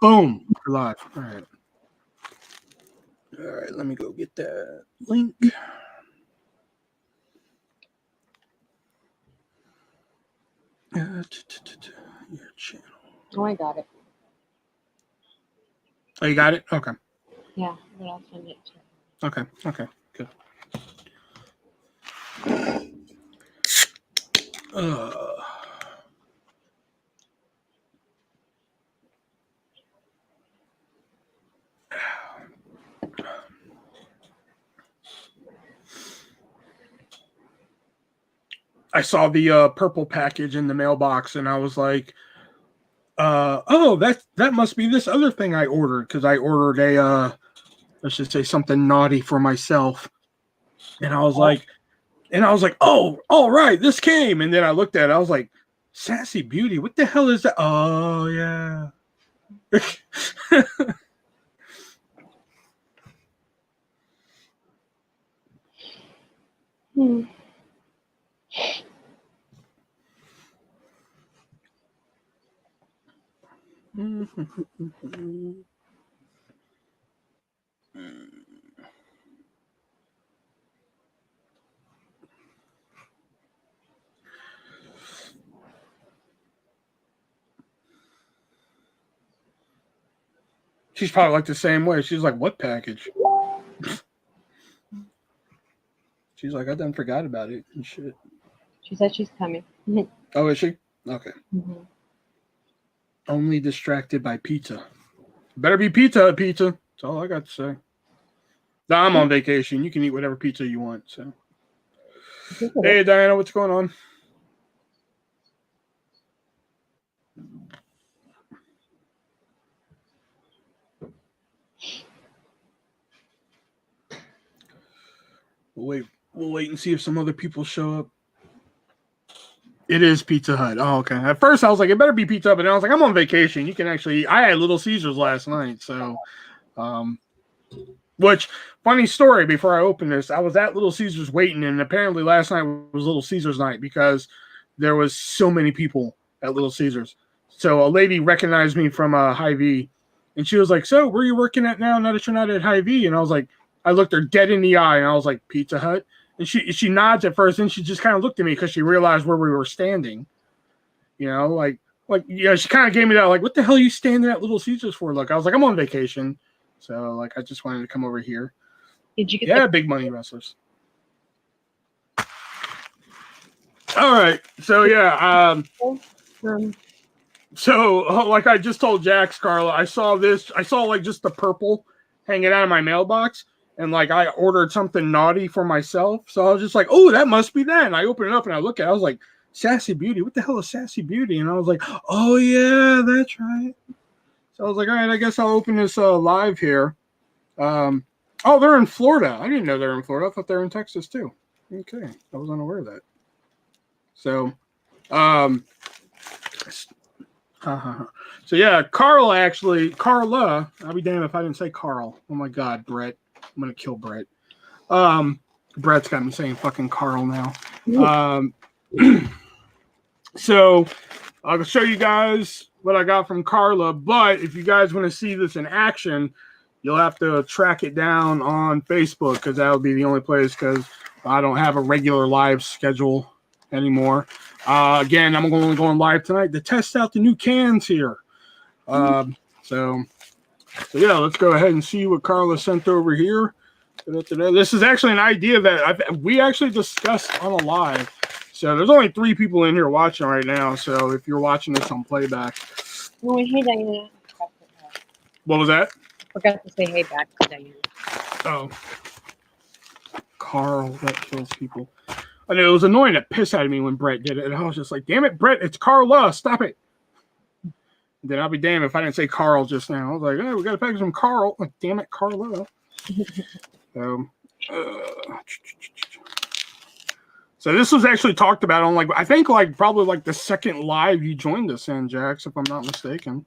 Boom. We're live. All right. All right. Let me go get that link. Your channel. Oh, I got it. Oh, you got it? Okay. Yeah, but I'll send it to you. Okay. Okay. Good. I saw the purple package in the mailbox, and I was like, "Oh, that must be this other thing I ordered because I ordered a let's just say something naughty for myself." And I was like, "Oh, all right, this came." And then I looked at it, I was like, "Sassy Beauty, what the hell is that?" Oh yeah. She's probably like the same way. She's like, "What package?" She's like, "I done forgot about it and shit." She said she's coming. Oh, is she? Okay. Mm-hmm. Only distracted by pizza. Better be pizza. That's all I got to say. Now, I'm on vacation. You can eat whatever pizza you want. So, hey, Diana, what's going on? We'll wait and see if some other people show up. It is Pizza Hut. Oh, okay. At first, I was like, it better be Pizza Hut, but then I was like, I'm on vacation. You can actually. I had Little Caesars last night, so. Which funny story. Before I opened this, I was at Little Caesars waiting, and apparently last night was Little Caesars night because there was so many people at Little Caesars. So a lady recognized me from Hy-Vee, and she was like, "So, where are you working at now that you're not at Hy-Vee?" And I was like, I looked her dead in the eye, and I was like, "Pizza Hut." And she nods at first, and she just kind of looked at me because she realized where we were standing. You know, she kind of gave me that, like, "What the hell are you standing at Little Caesars for?" Look, I was like, "I'm on vacation." So, like, I just wanted to come over here. Did you get the big money wrestlers? All right. So, yeah. So, like I just told Jax, Karla, I saw this. I saw, like, just the purple hanging out of my mailbox. And, like, I ordered something naughty for myself. So, I was just like, oh, that must be that. And I opened it up and I look at it. I was like, Sassy Beauty. What the hell is Sassy Beauty? And I was like, oh, yeah, that's right. So I was like, all right, I guess I'll open this live here. Oh, they're in Florida. I didn't know they were in Florida. I thought they were in Texas too. Okay, I was unaware of that. So, so yeah, Karla. I'll be damned if I didn't say Carl. Oh my God, Brett. I'm gonna kill Brett. Brett's got me saying fucking Carl now. So I'll show you guys what I got from Karla, but if you guys want to see this in action, you'll have to track it down on Facebook because that'll be the only place because I don't have a regular live schedule anymore. Again, I'm only going live tonight to test out the new cans here. So yeah, let's go ahead and see what Karla sent over here. This is actually an idea that we actually discussed on a live. So there's only 3 people in here watching right now. So if you're watching this on playback. Oh, hey, Diana. What was that? Forgot to say hey back to Diana. Oh. Carl, that kills people. I know it was annoying to piss out of me when Brett did it. And I was just like, damn it, Brett, it's Karla. Stop it. And then I'll be damned if I didn't say Carl just now. I was like, hey, we got to package some Carl. Like, damn it, Karla. So this was actually talked about on I think probably the second live you joined us in, Jax, if I'm not mistaken.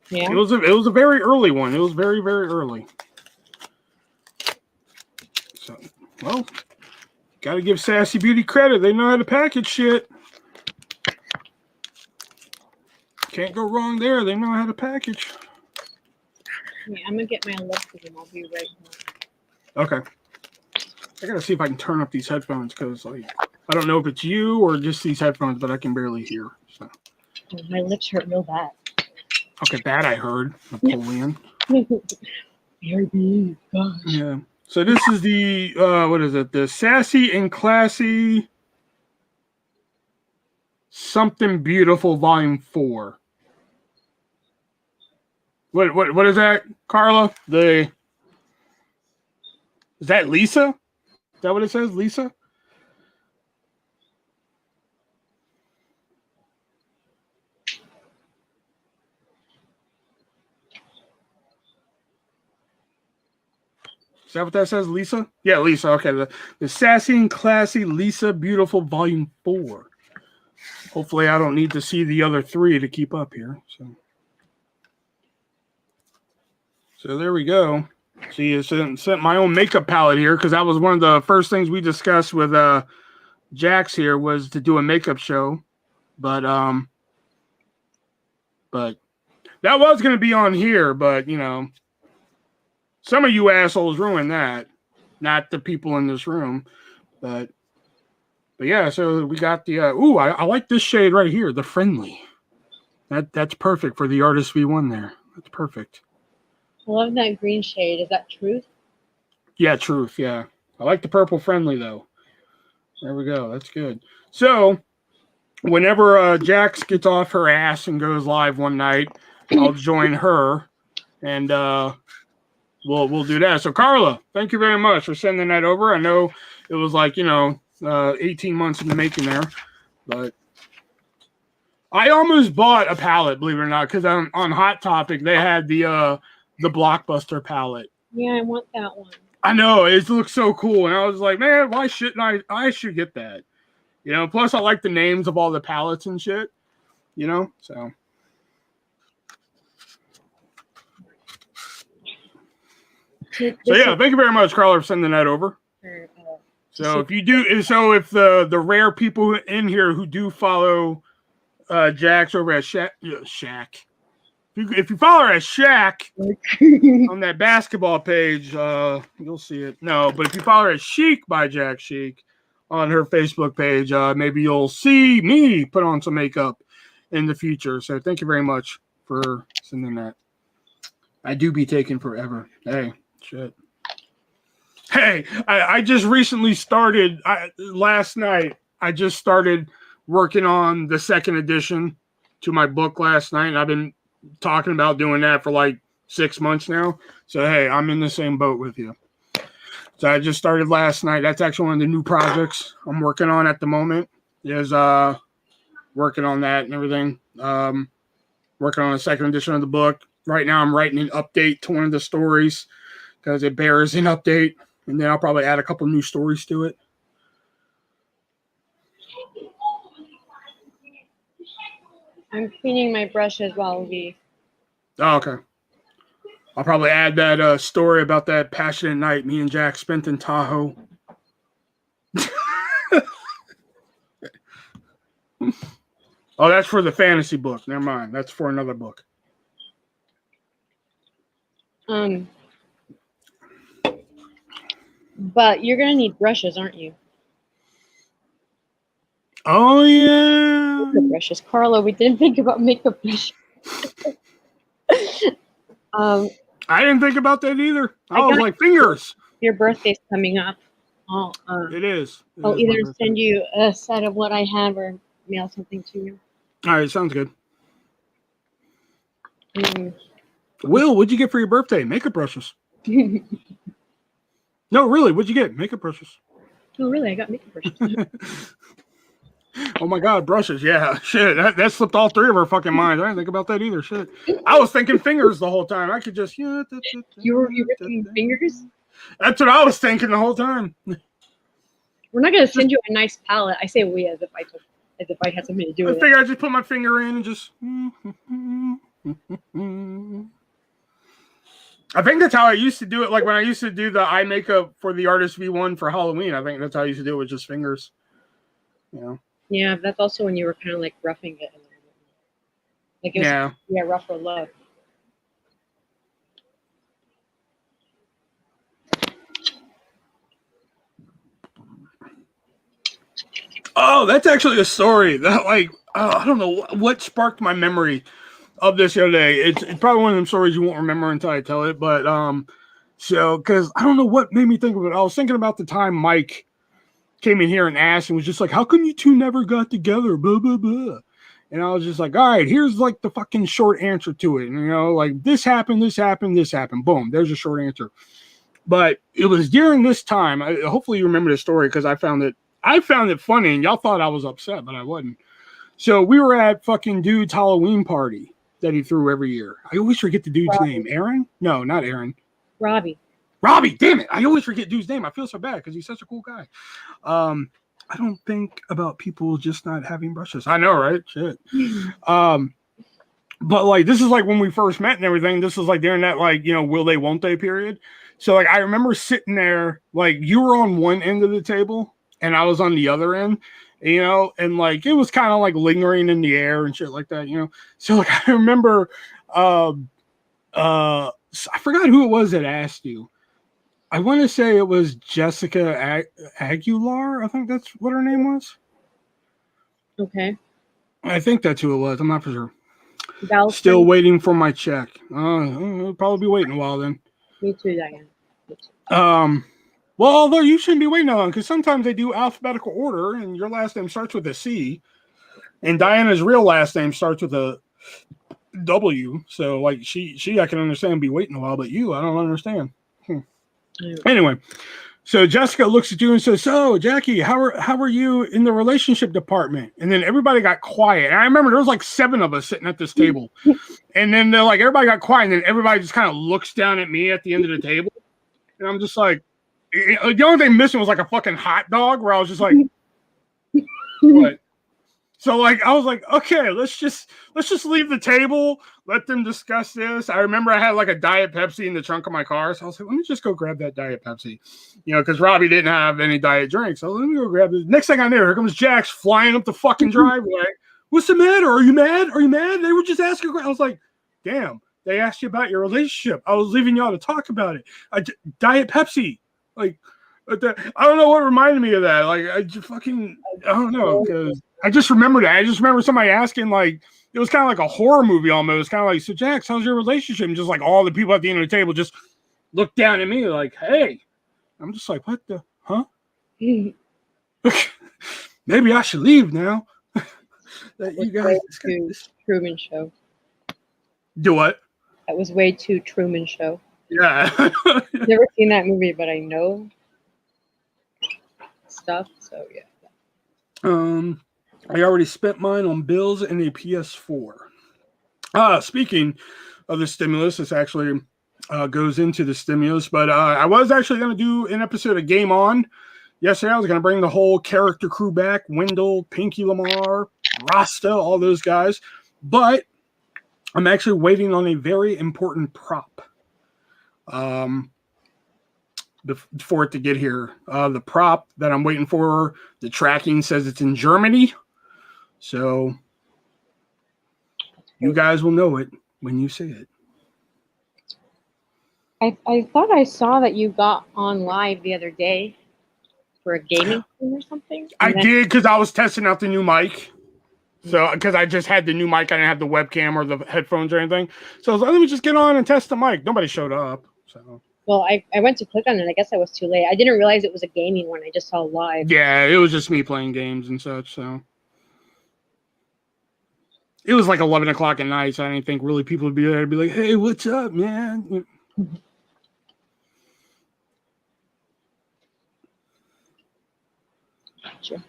Yeah. It was a very early one. It was very, very early. So, well, got to give Sassy Beauty credit. They know how to package shit. Can't go wrong there. They know how to package. Yeah, I'm gonna get my electric. I'll be right back. Okay. I gotta see if I can turn up these headphones because, like, I don't know if it's you or just these headphones, but I can barely hear. So. Oh, my lips hurt real bad. Okay, that I heard. Napoleon. Very big. Gosh. Yeah. So this is the what is it? The Sassy and Classy Something Beautiful Volume 4. What is that, Karla? Is that Lisa? Is that what it says, Lisa? Is that what that says, Lisa? Yeah, Lisa. Okay, the Sassy and Classy Lisa Beautiful Volume 4. Hopefully, I don't need to see the other 3 to keep up here. So there we go. See, I sent my own makeup palette here because that was one of the first things we discussed with Jax here was to do a makeup show, but that was going to be on here, but you know, some of you assholes ruined that, not the people in this room, but yeah. So we got the I like this shade right here, the Friendly. That's perfect for the Artist V1 there. That's perfect. I love that green shade. Is that Truth? Yeah, Truth. Yeah, I like the purple Friendly though. There we go. That's good. So whenever Jax gets off her ass and goes live one night, I'll join her, and we'll do that. So Karla, thank you very much for sending that over. I know it was like 18 months in the making there, but I almost bought a palette, believe it or not, because on Hot Topic they had the Blockbuster palette. Yeah, I want that one. I know it looks so cool, and I was like, man, why shouldn't I should get that. You know, plus I like the names of all the palettes and shit, you know, so. So yeah, thank you very much, Karla, for sending that over. So if the rare people in here who do follow Jax over at Shaq, if you follow her at Shaq on that basketball page, you'll see it. No, but if you follow her at Chic by JaciJaqx on her Facebook page, maybe you'll see me put on some makeup in the future. So thank you very much for sending that. I do be taking forever. Hey, shit. Hey, I just recently started, last night, I just started working on the second edition to my book last night, and I've been talking about doing that for like 6 months now. So, hey, I'm in the same boat with you. So I just started last night. That's actually one of the new projects I'm working on at the moment is working on that and everything. Working on a second edition of the book. Right now I'm writing an update to one of the stories because it bears an update. And then I'll probably add a couple new stories to it. I'm cleaning my brushes while we... Oh, okay. I'll probably add that story about that passionate night me and Jack spent in Tahoe. Oh, that's for the fantasy book. Never mind. That's for another book. But you're gonna need brushes, aren't you? Oh yeah. Makeup brushes, Karla. We didn't think about makeup brushes. I didn't think about that either. I was like, fingers. Your birthday's coming up. It is. I'll either send you a set of what I have or mail something to you. All right, sounds good. Will, what'd you get for your birthday? Makeup brushes. No, really, what'd you get? Makeup brushes. Oh, really? I got makeup brushes. Oh my God, brushes. Yeah, shit. That slipped all 3 of our fucking minds. I didn't think about that either. Shit. I was thinking fingers the whole time. I could just. You were thinking fingers? That's what I was thinking the whole time. We're not gonna send you a nice palette. I say we as if I had something to do with it. I figure I just put my finger in and just. I think that's how I used to do it. Like when I used to do the eye makeup for the Artist V1 for Halloween. I think that's how I used to do it with just fingers. You know. Yeah, that's also when you were kind of like roughing it. Like it was a rougher look. Oh, that's actually a story that, like, I don't know what sparked my memory of this the other day. It's probably one of them stories you won't remember until I tell it. But so because I don't know what made me think of it. I was thinking about the time Mike came in here and asked and was just like, "How come you two never got together?" Blah blah blah. And I was just like, "All right, here's like the fucking short answer to it." And, you know, like this happened, this happened, this happened. Boom, there's a short answer. But it was during this time. Hopefully you remember the story because I found it funny and y'all thought I was upset, but I wasn't. So we were at fucking dude's Halloween party that he threw every year. I always forget the dude's name. Aaron? No, not Aaron. Robbie. Damn it. I always forget dude's name. I feel so bad because he's such a cool guy. I don't think about people just not having brushes. I know, right? Shit. But like this is like when we first met and everything. This is like during that, like, you know, will they, won't they period. So like I remember sitting there, like you were on one end of the table and I was on the other end, you know, and like it was kind of like lingering in the air and shit like that, you know. So like I remember I forgot who it was that asked you. I want to say it was Jessica Aguilar. I think that's what her name was. Okay. I think that's who it was. I'm not for sure. Bell's Still friend? waiting for my check. I'll probably be waiting a while then. Me too, Diane. Me too. Well, although you shouldn't be waiting on because sometimes they do alphabetical order and your last name starts with a C and Diana's real last name starts with a W. So like she I can understand be waiting a while, but you, I don't understand. Anyway, so Jessica looks at you and says, "So, Jackie, how are you in the relationship department?" And then everybody got quiet. And I remember there was like 7 of us sitting at this table. And then they're like, everybody got quiet, and then everybody just kind of looks down at me at the end of the table. And I'm just like, the only thing missing was like a fucking hot dog where I was just like, what? So like I was like, okay, let's just leave the table, let them discuss this. I remember I had like a Diet Pepsi in the trunk of my car, so I was like, let me just go grab that Diet Pepsi, you know, because Robbie didn't have any diet drinks. So let me go grab this. Next thing I knew, here comes Jax flying up the fucking driveway. What's the matter? Are you mad? Are you mad? They were just asking. I was like, damn, they asked you about your relationship. I was leaving y'all to talk about it. Diet Pepsi, like. I don't know what reminded me of that. Like I don't know, because I just remembered that. I just remember somebody asking, like, it was kind of like a horror movie almost, kind of like, so Jax, how's your relationship? And just like all the people at the end of the table just looked down at me like, hey. I'm just like, what the, huh? Maybe I should leave now. That you guys Truman Show. Do what? That was way too Truman Show. Yeah. Never seen that movie, but I know stuff, so yeah. I already spent mine on bills and a PS4. Speaking of the stimulus, this actually goes into the stimulus, but I was actually going to do an episode of Game On yesterday. I was going to bring the whole character crew back, Wendell, Pinky Lamar, Rasta, all those guys, but I'm actually waiting on a very important prop. For it to get here. The prop that I'm waiting for, the tracking says it's in Germany. So you guys will know it when you see it. I thought I saw that you got on live the other day for a gaming stream or something. I did because I was testing out the new mic. So because I just had the new mic, I didn't have the webcam or the headphones or anything. So I was like, let me just get on and test the mic. Nobody showed up. So well, I went to click on it. I guess I was too late. I didn't realize it was a gaming one. I just saw live. Yeah, it was just me playing games and such. So it was like 11 o'clock at night. So I didn't think really people would be there to be like, hey, what's up, man? Gotcha.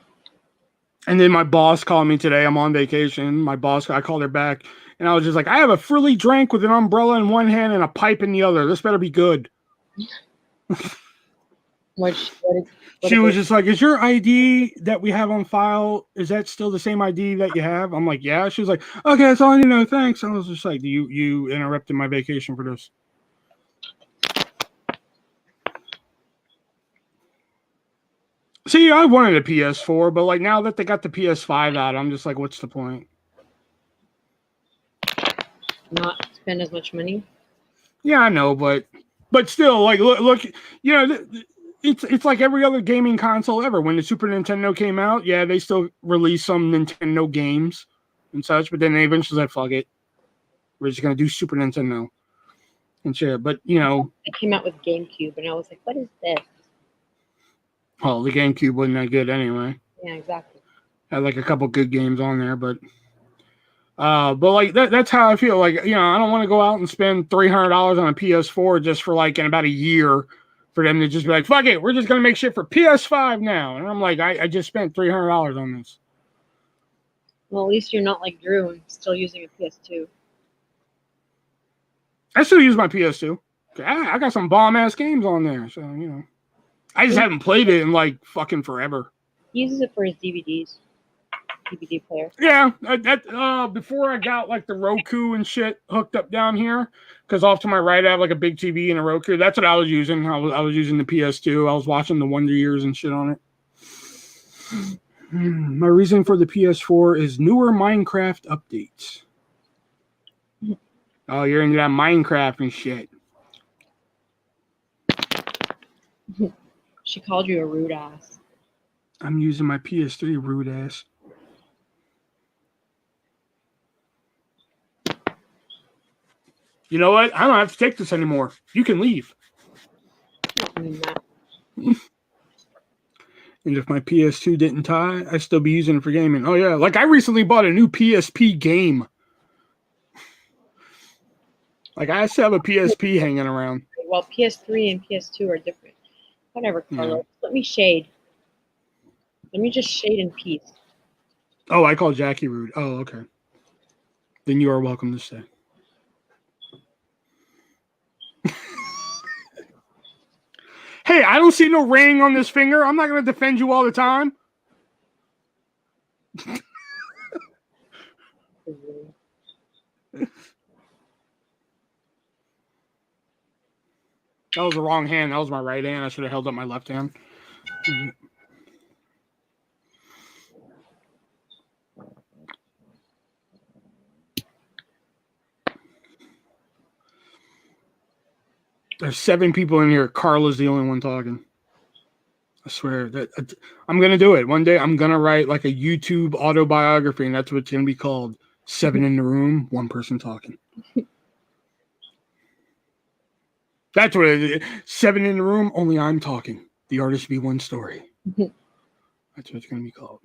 And then my boss called me today. I'm on vacation. My boss, I called her back. And I was just like, I have a frilly drink with an umbrella in one hand and a pipe in the other. This better be good. She was just like, is your ID that we have on file, is that still the same ID that you have? I'm like, yeah. She was like, okay, that's all I need to know. Thanks. I was just like, you interrupted my vacation for this. See, I wanted a PS4, but like now that they got the PS5 out, I'm just like, what's the point? not spend as much money. Yeah, I know, but still, like, look, you know, it's like every other gaming console ever. When the Super Nintendo came out, yeah, they still released some Nintendo games and such, but then they eventually said, "Fuck it, we're just gonna do Super Nintendo and shit." But you know, It came out with GameCube, and I was like, "What is this?" well, the GameCube wasn't that good anyway. Yeah, exactly. Had like a couple good games on there, but like that's how I feel. Like, you know, I don't want to go out and spend $300 on a PS4 just for like in about a year for them to just be like, fuck it, we're just gonna make shit for PS5 now. And I'm like, I just spent $300 on this. Well, at least you're not like Drew and still using a PS2. I still use my PS2. I got some bomb ass games on there, so you know. I just haven't played it in like fucking forever. He uses it for his DVDs. DVD player. Yeah, before I got like the Roku and shit hooked up down here, because off to my right I have like a big TV and a Roku. That's what I was using. I was using the PS2. I was watching the Wonder Years and shit on it. My reason for the PS4 is newer Minecraft updates. Oh, you're into that Minecraft and shit. She called you a rude ass. I'm using my PS3, rude ass. You know what? I don't have to take this anymore. You can leave. I mean that. And if my PS2 didn't tie, I'd still be using it for gaming. Oh, yeah. Like, I recently bought a new PSP game. Like, I still have a PSP hanging around. Well, PS3 and PS2 are different. Whatever, Karla. Yeah. Let me shade. Let me just shade in peace. Oh, I call Jackie rude. Oh, okay. Then you are welcome to stay. Hey, I don't see no ring on this finger. I'm not going to defend you all the time. That was the wrong hand. That was my right hand. I should have held up my left hand. There's 7 people in here. Karla's the only one talking. I swear that I'm going to do it. One day I'm going to write like a YouTube autobiography, and that's what it's going to be called. 7 in the room, 1 person talking. That's what it is. 7 in the room, only I'm talking. The ArtistV1 story. That's what it's going to be called.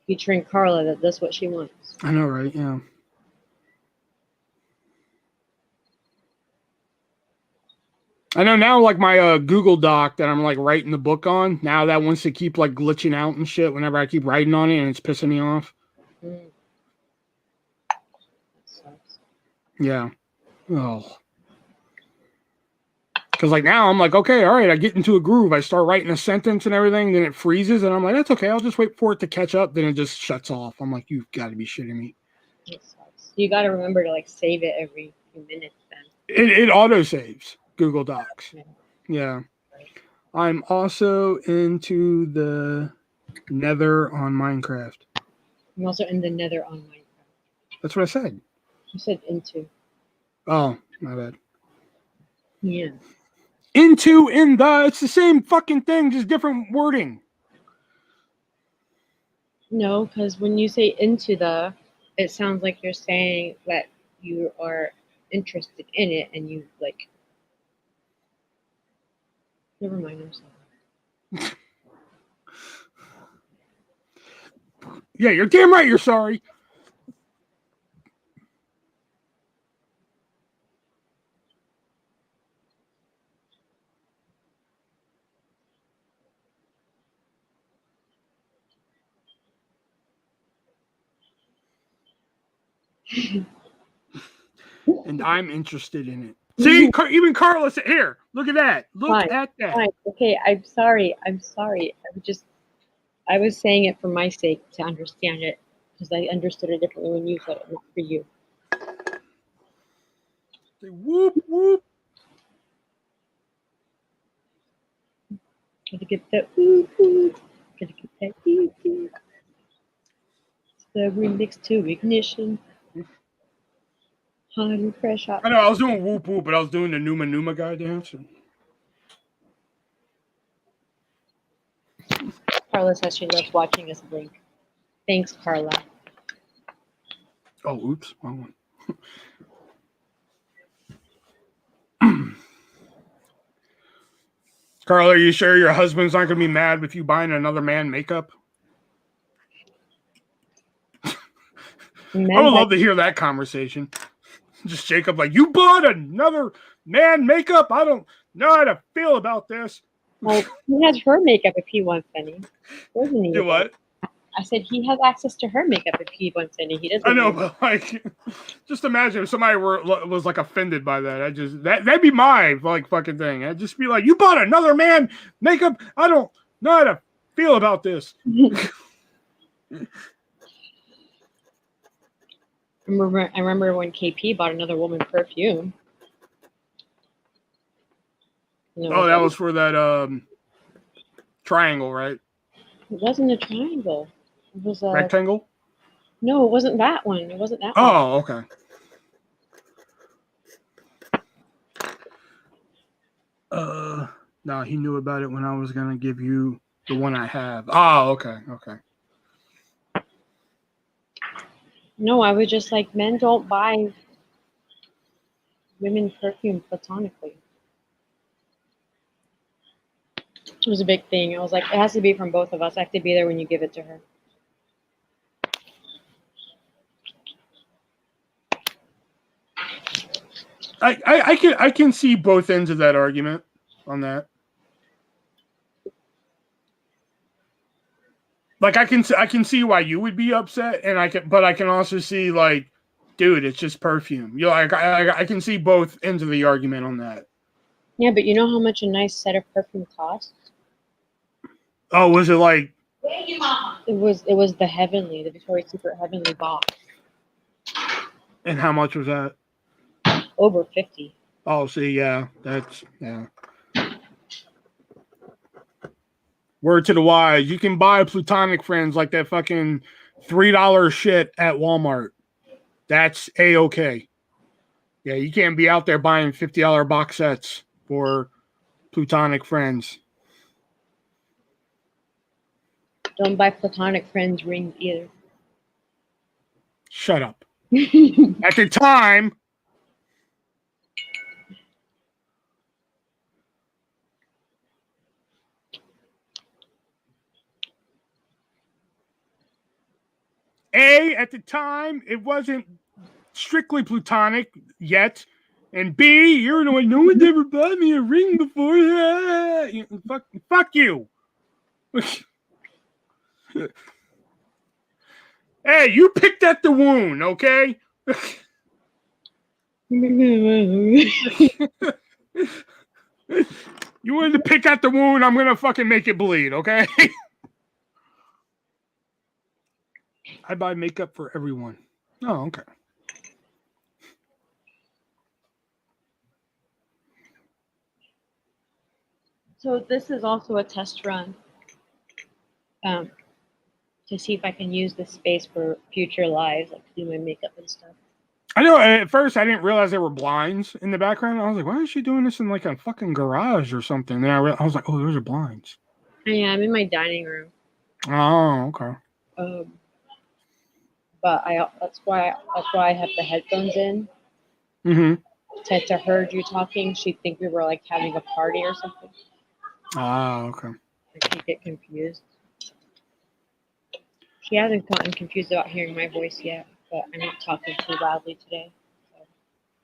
Featuring Karla, that's what she wants. I know, right? Yeah. I know now, like my Google Doc that I'm like writing the book on, now that wants to keep like glitching out and shit whenever I keep writing on it, and it's pissing me off. That sucks. Yeah. Oh. Because like now I'm like, okay, all right, I get into a groove. I start writing a sentence and everything, then it freezes, and I'm like, that's okay. I'll just wait for it to catch up. Then it just shuts off. I'm like, you've got to be shitting me. It sucks. You got to remember to like save it every few minutes then. It auto saves Google Docs. Yeah. Yeah. I'm also into the Nether on Minecraft. I'm also in the Nether on Minecraft. That's what I said. You said into. Oh, my bad. Yeah. Into, in the, it's the same fucking thing, just different wording. No, because when you say into the, it sounds like you're saying that you are interested in it and you like. Never mind, I'm sorry. Yeah, you're damn right you're sorry. And I'm interested in it. See, even Karla said, here, look at that. Look at that. Fine. Okay, I'm sorry. I was saying it for my sake to understand it because I understood it differently when you said it, not for you. Say whoop, whoop. Gotta get that whoop, whoop. Gotta get that whoop, whoop. It's the remix to Ignition. hot and fresh hot. I know I was doing whoop whoop, but I was doing the Numa Numa guy dance. Karla says she loves watching us blink. Thanks, Karla. Oh, oops, wrong one. Karla, are you sure your husband's not going to be mad with you buying another man makeup? I would love to hear that conversation. Just Jacob like, you bought another man makeup? I don't know how to feel about this. Well, he has her makeup if he wants any. Doesn't he? Do what? I said he has access to her makeup if he wants any. He doesn't. I know, but like, just imagine if somebody was like offended by that. That'd be my like fucking thing. I'd just be like, you bought another man makeup? I don't know how to feel about this. I remember when KP bought another woman perfume. Oh, that was for that triangle, right? It wasn't a triangle. It was a rectangle. No, it wasn't that one. It wasn't that one. Oh, okay. No, he knew about it when I was gonna give you the one I have. Oh, okay, okay. No, I was just like, men don't buy women perfume platonically. It was a big thing. I was like, it has to be from both of us. I have to be there when you give it to her. I can see both ends of that argument on that. Like I can see why you would be upset, and I can also see like, dude, it's just perfume. You know, I can see both ends of the argument on that. Yeah, but you know how much a nice set of perfume costs? Oh, was it like? It was the Heavenly, the Victoria's Secret Heavenly box. And how much was that? Over 50. Oh, see, yeah, that's yeah. Word to the wise, you can buy platonic friends like that fucking $3 shit at Walmart. That's A-okay. Yeah, you can't be out there buying $50 box sets for platonic friends. Don't buy platonic friends rings either. Shut up. At the time, it wasn't strictly platonic yet. And B, you're the one, no one's ever bought me a ring before. Fuck you. Hey, you picked at the wound, okay? You wanted to pick at the wound, I'm gonna fucking make it bleed, okay? I buy makeup for everyone. Oh, okay. So this is also a test run to see if I can use this space for future lives, like do my makeup and stuff. I know, at first I didn't realize there were blinds in the background. I was like, why is she doing this in like a fucking garage or something? Then I was like, oh, those are blinds. Yeah, I'm in my dining room. Oh, okay. But that's why I have the headphones in. Mm-hmm. To heard you talking, she'd think we were like having a party or something. Ah, okay. Like she'd get confused. She hasn't gotten confused about hearing my voice yet, but I'm not talking too loudly today.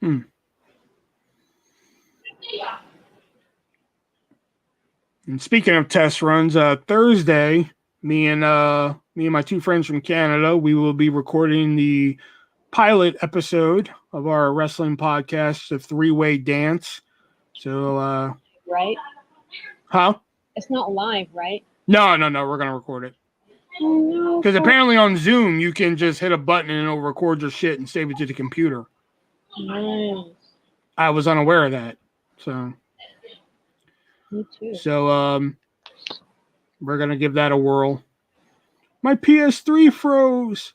So. And speaking of test runs, Thursday, me and my two friends from Canada, we will be recording the pilot episode of our wrestling podcast, The Three-Way Dance. So, right? Huh? It's not live, right? No, we're gonna record it. Oh no! Because apparently on Zoom you can just hit a button and it'll record your shit and save it to the computer. Nice. I was unaware of that, so. Me too. So, we're gonna give that a whirl. My PS3 froze.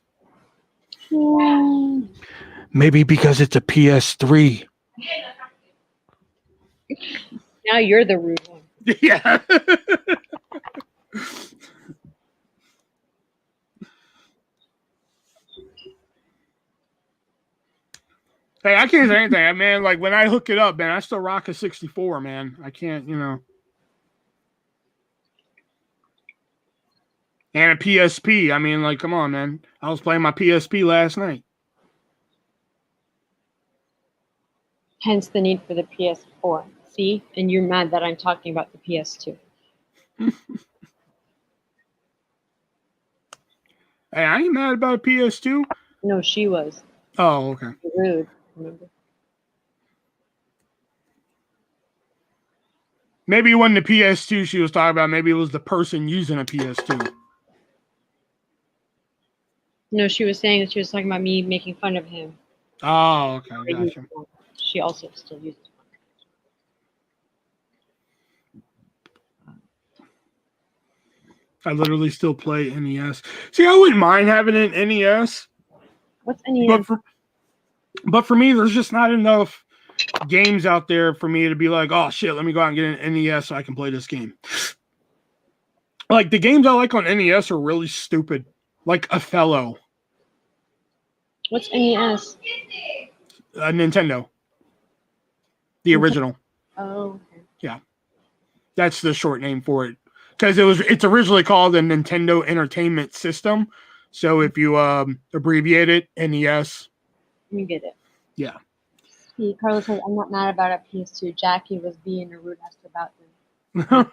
Maybe because it's a PS3. Now you're the rude one. Yeah. Hey, I can't say anything, man. Like when I hook it up, man, I still rock a 64, man. I can't, you know. And a PSP. I mean, like, come on, man. I was playing my PSP last night. Hence the need for the PS4. See? And you're mad that I'm talking about the PS2. Hey, I ain't mad about a PS2. No, she was. Oh, okay. Rude, remember? Maybe it wasn't the PS2 she was talking about. Maybe it was the person using a PS2. No, she was saying that she was talking about me making fun of him. Oh, okay. Gotcha. She also still uses one. I literally still play NES. See, I wouldn't mind having an NES. What's NES? But for me, there's just not enough games out there for me to be like, oh shit, let me go out and get an NES so I can play this game. Like the games I like on NES are really stupid. Like Othello. What's NES? Nintendo. The original. Oh, okay. Yeah. That's the short name for it. Because it's originally called the Nintendo Entertainment System. So if you abbreviate it, NES. You get it. Yeah. See, Karla says, I'm not mad about a PS2. Jackie was being a rude ass about them.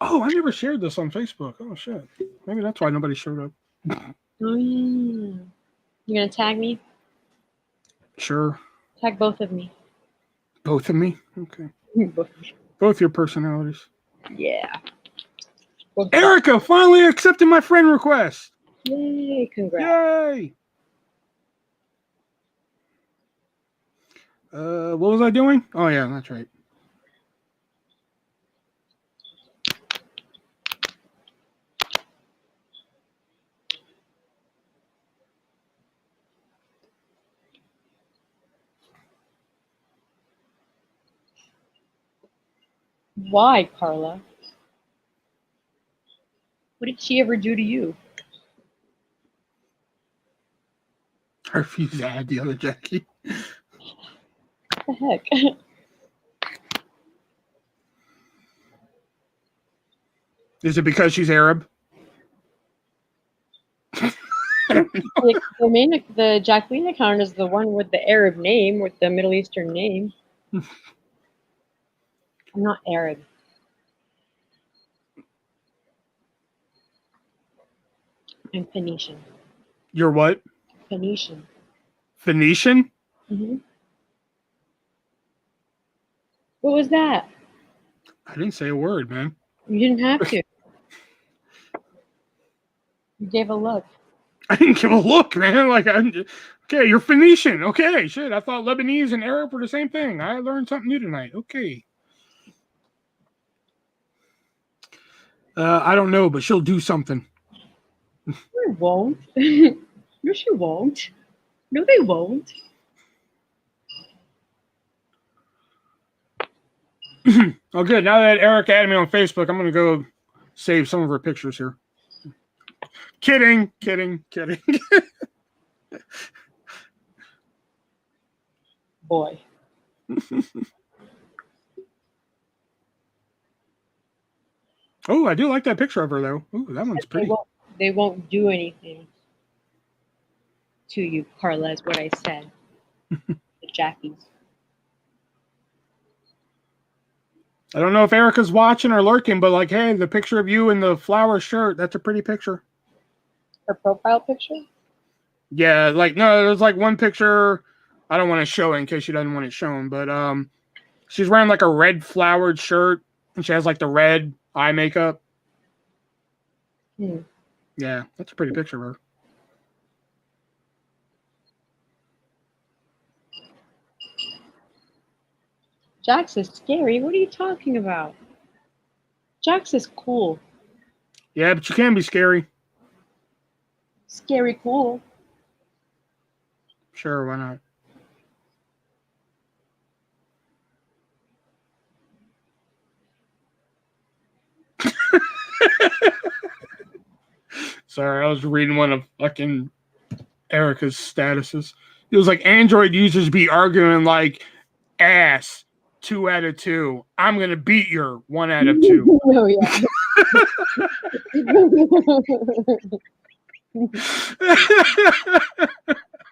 Oh, I never shared this on Facebook. Oh, shit. Maybe that's why nobody showed up. Oh, yeah. You gonna tag me? Sure. Tag both of me. Both of me? Okay. Both. Both your personalities. Yeah. Erica finally accepted my friend request. Yay, congrats. Yay. What was I doing? Oh, yeah, that's right. Why, Karla? What did she ever do to you? I refuse to add the other Jackie. What the heck? Is it because she's Arab? The Jacqueline account is the one with the Arab name, with the Middle Eastern name. I'm not Arab. I'm Phoenician. You're what? Phoenician. Phoenician? Mm-hmm. What was that? I didn't say a word, man. You didn't have to. You gave a look. I didn't give a look, man. Like, okay, you're Phoenician. Okay, shit. I thought Lebanese and Arab were the same thing. I learned something new tonight. Okay. I don't know, but she'll do something. No, won't. No, she won't. No, they won't. Oh, good. Now that Eric added me on Facebook, I'm going to go save some of her pictures here. Kidding. Boy. Oh, I do like that picture of her, though. Ooh, that one's pretty. They won't do anything to you, Karla, is what I said. The Jackies. I don't know if Erica's watching or lurking, but like, hey, the picture of you in the flower shirt, that's a pretty picture. Her profile picture? Yeah, like, no, there's like one picture. I don't want to show it in case she doesn't want it shown, but she's wearing like a red flowered shirt and she has like the red eye makeup. Yeah, that's a pretty picture of her. Jax is scary. What are you talking about? Jax is cool. Yeah, but you can be scary. Scary cool. Sure, why not? Sorry, I was reading one of fucking Erica's statuses. It was like Android users be arguing like ass 2 out of 2. I'm gonna beat your 1 out of 2. Oh yeah.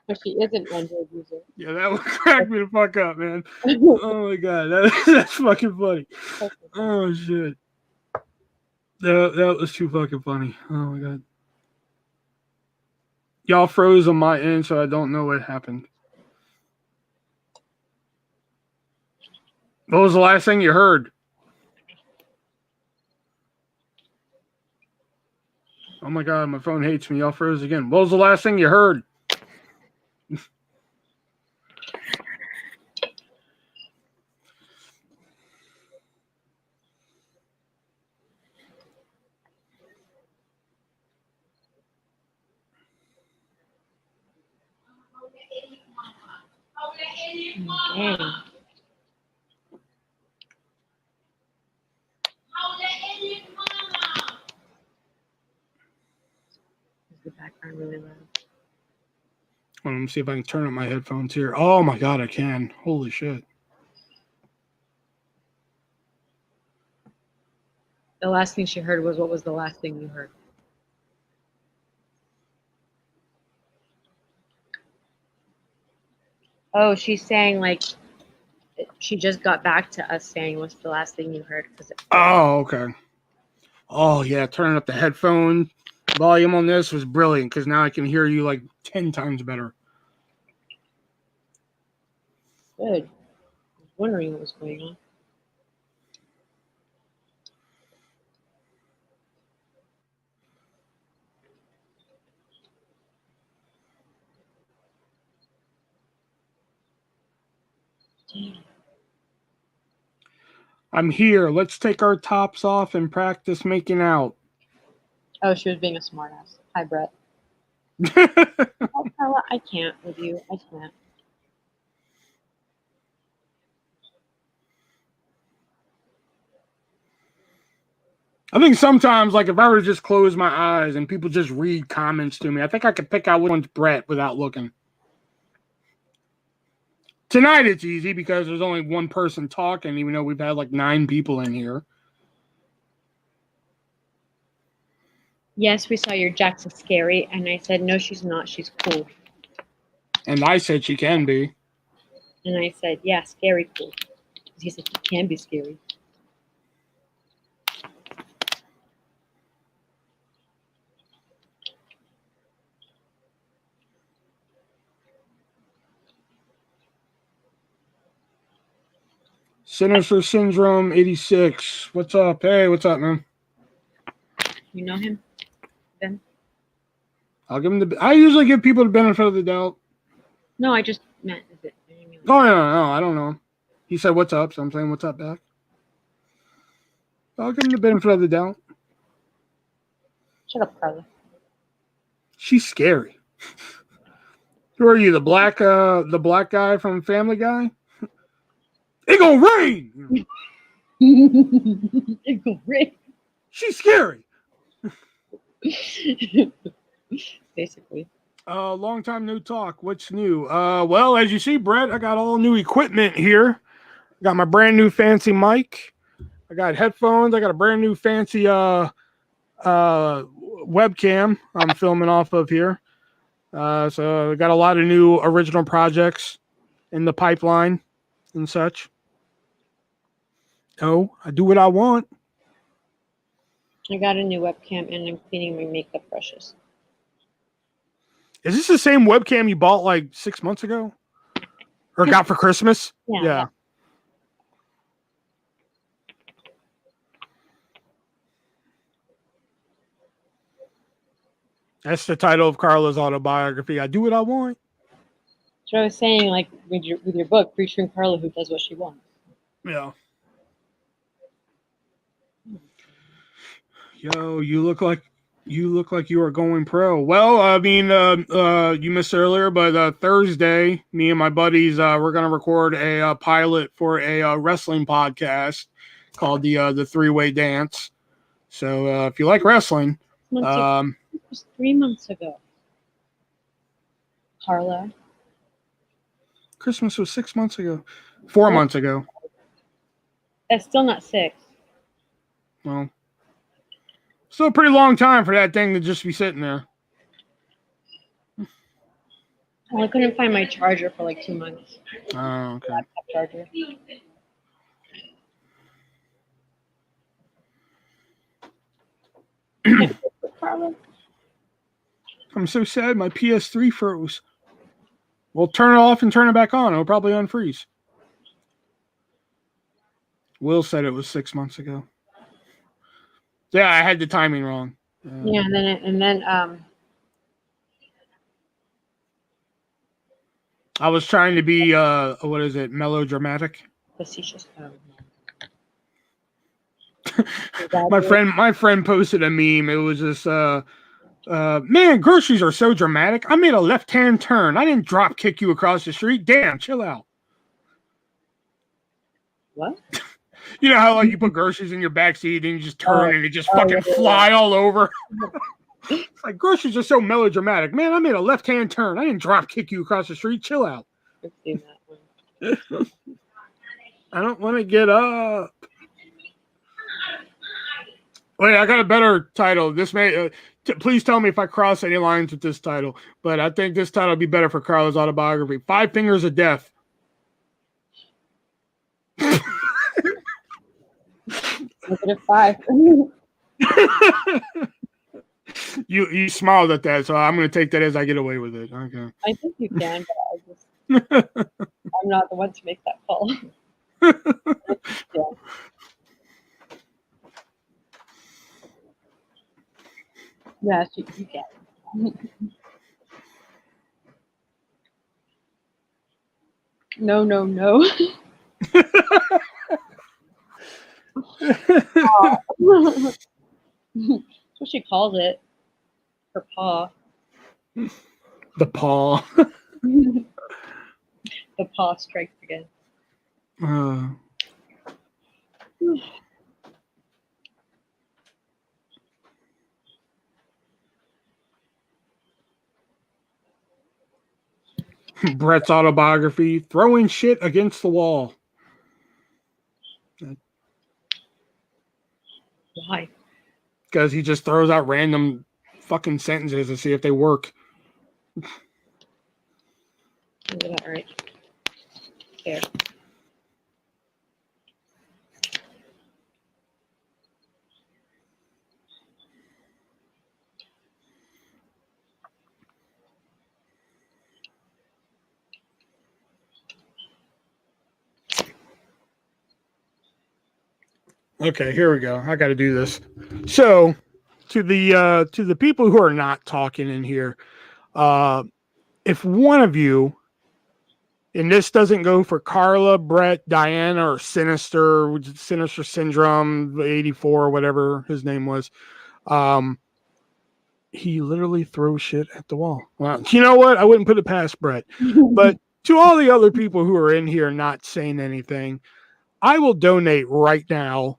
But she is an Android user. Yeah, that would crack me the fuck up, man. Oh my god, that's fucking funny. Oh shit, that was too fucking funny. Oh my god, y'all froze on my end, so I don't know what happened. What was the last thing you heard? Oh my god, my phone hates me. Y'all froze again. What was the last thing you heard? Dang. Is the background really loud? Well, let me see if I can turn up my headphones here. Oh my god, I can. Holy shit. The last thing she heard was, what was the last thing you heard? Oh, she's saying like she just got back to us saying what's the last thing you heard because Oh, okay. Oh yeah, turning up the headphone volume on this was brilliant because now I can hear you like 10 times better. good. I was wondering what was going on. Damn. I'm here. Let's take our tops off and practice making out. Oh, she was being a smartass. Hi, Brett. Oh, Karla, I can't with you. I can't. I think sometimes, like if I were to just close my eyes and people just read comments to me, I think I could pick out which one's Brett without looking. Tonight it's easy because there's only one person talking, even though we've had like 9 people in here. Yes, we saw your Jax is scary, and I said no, she's not. She's cool. And I said she can be. And I said, yeah, scary cool. He said she can be scary. Sinister Syndrome 86. What's up? Hey, what's up, man? You know him, Ben? I'll give him the. I usually give people the benefit of the doubt. No, I just meant is it. I didn't mean Oh no, I don't know. He said what's up, so I'm saying what's up back. I'll give him the benefit of the doubt. Shut up, Karla. She's scary. Who are you? The black guy from Family Guy? It gonna rain. It go rain. She's scary. Basically. Long time no talk. What's new? Well, as you see, Brett, I got all new equipment here. I got my brand new fancy mic. I got headphones. I got a brand new fancy webcam I'm filming off of here. So I got a lot of new original projects in the pipeline and such. Oh, I do what I want. I got a new webcam and I'm cleaning my makeup brushes. Is this the same webcam you bought like 6 months ago? Or got for Christmas? Yeah. That's the title of Karla's autobiography. I do what I want. So I was saying, like, with your book, featuring Karla who does what she wants. Yeah. Yo, you look like you are going pro. Well, I mean, you missed earlier, but Thursday, me and my buddies, we're gonna record a pilot for a wrestling podcast called the Three-Way Dance. So if you like wrestling, It was 3 months ago. Karla. Christmas was 6 months ago, 4 months ago. That's still not 6. Well, still a pretty long time for that thing to just be sitting there. Well, I couldn't find my charger for like 2 months. Oh, okay. Laptop charger. I'm so sad my PS3 froze. We'll turn it off and turn it back on. It'll probably unfreeze. Will said it was 6 months ago. Yeah, I had the timing wrong. Yeah, and then I was trying to be what is it, melodramatic? facetious. My friend posted a meme. It was this man, groceries are so dramatic. I made a left-hand turn. I didn't drop kick you across the street. Damn, chill out. What? You know how like you put groceries in your backseat and you just turn and it just fucking fly all over? It's like groceries are so melodramatic. Man, I made a left-hand turn. I didn't drop kick you across the street. Chill out. I've seen that one. I don't want to get up. Wait, I got a better title. This may please tell me if I cross any lines with this title, but I think this title would be better for Karla's autobiography. 5 Fingers of Death. -5. You smiled at that, so I'm going to take that as I get away with it. Okay. I think you can, but I'm not the one to make that call. Yeah. Yes, you can. No. That's what she calls it. Her paw. The paw. The paw strikes again. Brett's autobiography, Throwing Shit Against the Wall. Why? Because he just throws out random fucking sentences to see if they work. Is that right? There. Okay, here we go. I got to do this. So, to the people who are not talking in here, if one of you, and this doesn't go for Karla, Brett, Diana, or Sinister Syndrome 84, whatever his name was, he literally throws shit at the wall. Well, you know what? I wouldn't put it past Brett. But to all the other people who are in here not saying anything, I will donate right now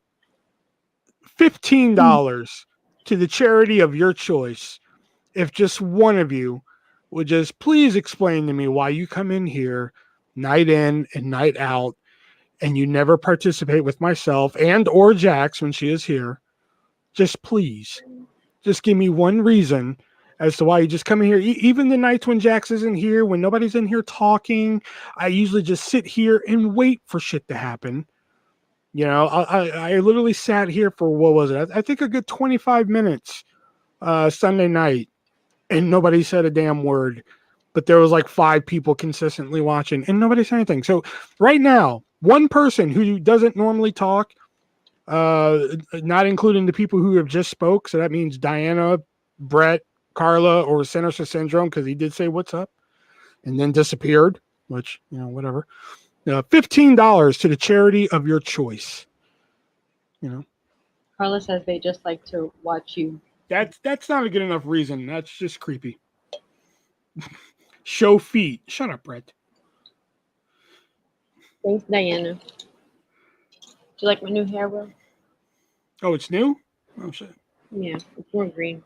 $15 to the charity of your choice. If just one of you would just please explain to me why you come in here night in and night out and you never participate with myself and or Jax when she is here. Just please, just give me one reason as to why you just come in here. Even the nights when Jax isn't here, when nobody's in here talking, I usually just sit here and wait for shit to happen. You know, I literally sat here for, what was it? I think a good 25 minutes Sunday night, and nobody said a damn word. But there was like 5 people consistently watching, and nobody said anything. So right now, one person who doesn't normally talk, not including the people who have just spoke, so that means Diana, Brett, Karla, or Sinister Syndrome, because he did say what's up, and then disappeared, which, you know, whatever. $15 to the charity of your choice. You know, Karla says they just like to watch you. That's not a good enough reason. That's just creepy. Show feet. Shut up, Brett. Thanks, Diana. Do you like my new hair, Will? Oh, it's new? Oh, shit. Yeah, it's more green.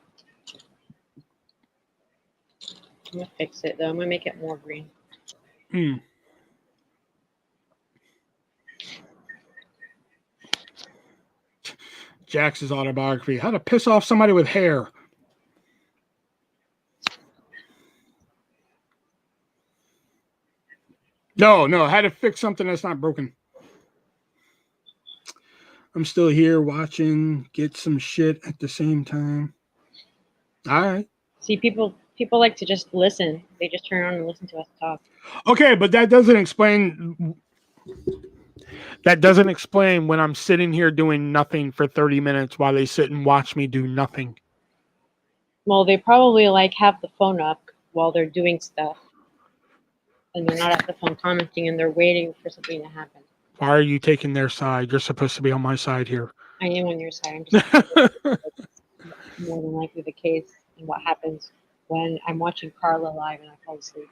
I'm gonna fix it though. I'm gonna make it more green. Jax's autobiography. How to piss off somebody with hair. No, how to fix something that's not broken. I'm still here watching, get some shit at the same time. All right. See, people like to just listen. They just turn on and listen to us talk. Okay, but that doesn't explain when I'm sitting here doing nothing for 30 minutes while they sit and watch me do nothing. Well, they probably like have the phone up while they're doing stuff. And they're not at the phone commenting and they're waiting for something to happen. Why are you taking their side? You're supposed to be on my side here. I am on your side. I'm just more than likely the case and what happens when I'm watching Karla live and I fall asleep.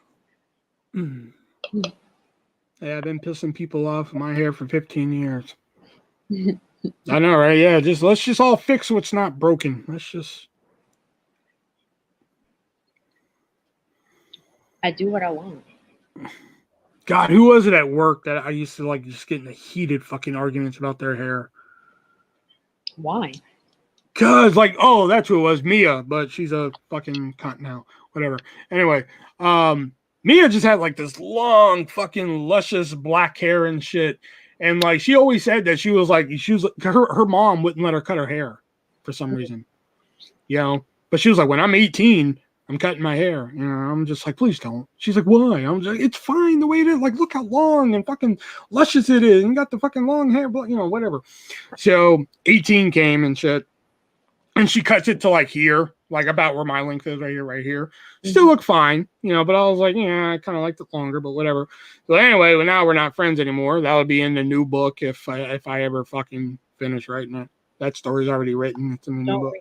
Yeah, I've been pissing people off in my hair for 15 years. I know, right? Yeah, let's just all fix what's not broken. I do what I want. God, who was it at work that I used to like just get into heated fucking arguments about their hair? Why? Cause that's who it was, Mia, but she's a fucking cunt now. Whatever. Anyway, Mia just had like this long fucking luscious black hair and shit. And like she always said that she was her mom wouldn't let her cut her hair for some reason. You know, but she was like, when I'm 18, I'm cutting my hair. You know, I'm just like, please don't. She's like, why? I'm just like, it's fine the way it is. Like, look how long and fucking luscious it is. And you got the fucking long hair, but you know, whatever. So 18 came and shit. And she cuts it to like here, like about where my length is right here. Still look fine, you know, but I was like, yeah, I kind of liked it longer, but whatever. So anyway, well, now we're not friends anymore. That would be in the new book if I ever fucking finish writing it. That story's already written. It's in the new book.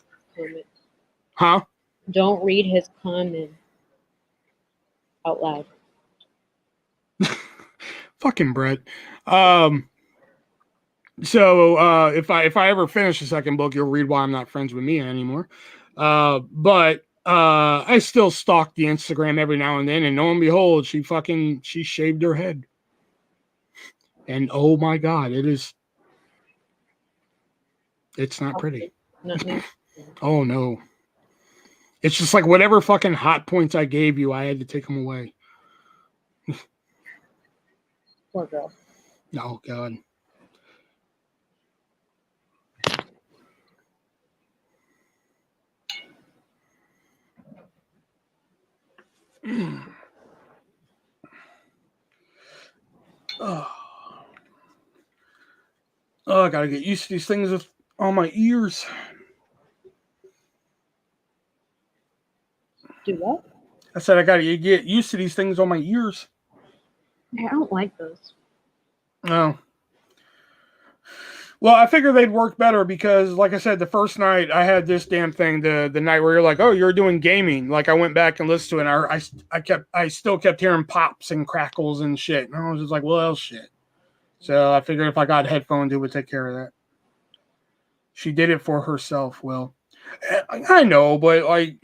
Huh? Don't read his comment out loud. Fucking Brett. So if I ever finish the second book, you'll read why I'm not friends with Mia anymore. But I still stalk the Instagram every now and then, and lo and behold, she shaved her head. And oh my God, it's not pretty. Oh no. It's just like whatever fucking hot points I gave you, I had to take them away. Poor girl. Oh God. Oh, I gotta get used to these things with all my ears. Do what? I said I gotta get used to these things on my ears. I don't like those. No. Well, I figured they'd work better because, like I said, the first night I had this damn thing. The night where you're like, "Oh, you're doing gaming." Like I went back and listened to it. And I still kept hearing pops and crackles and shit. And I was just like, "Well, shit." So I figured if I got headphones, it would take care of that. She did it for herself. Well, I know, but like,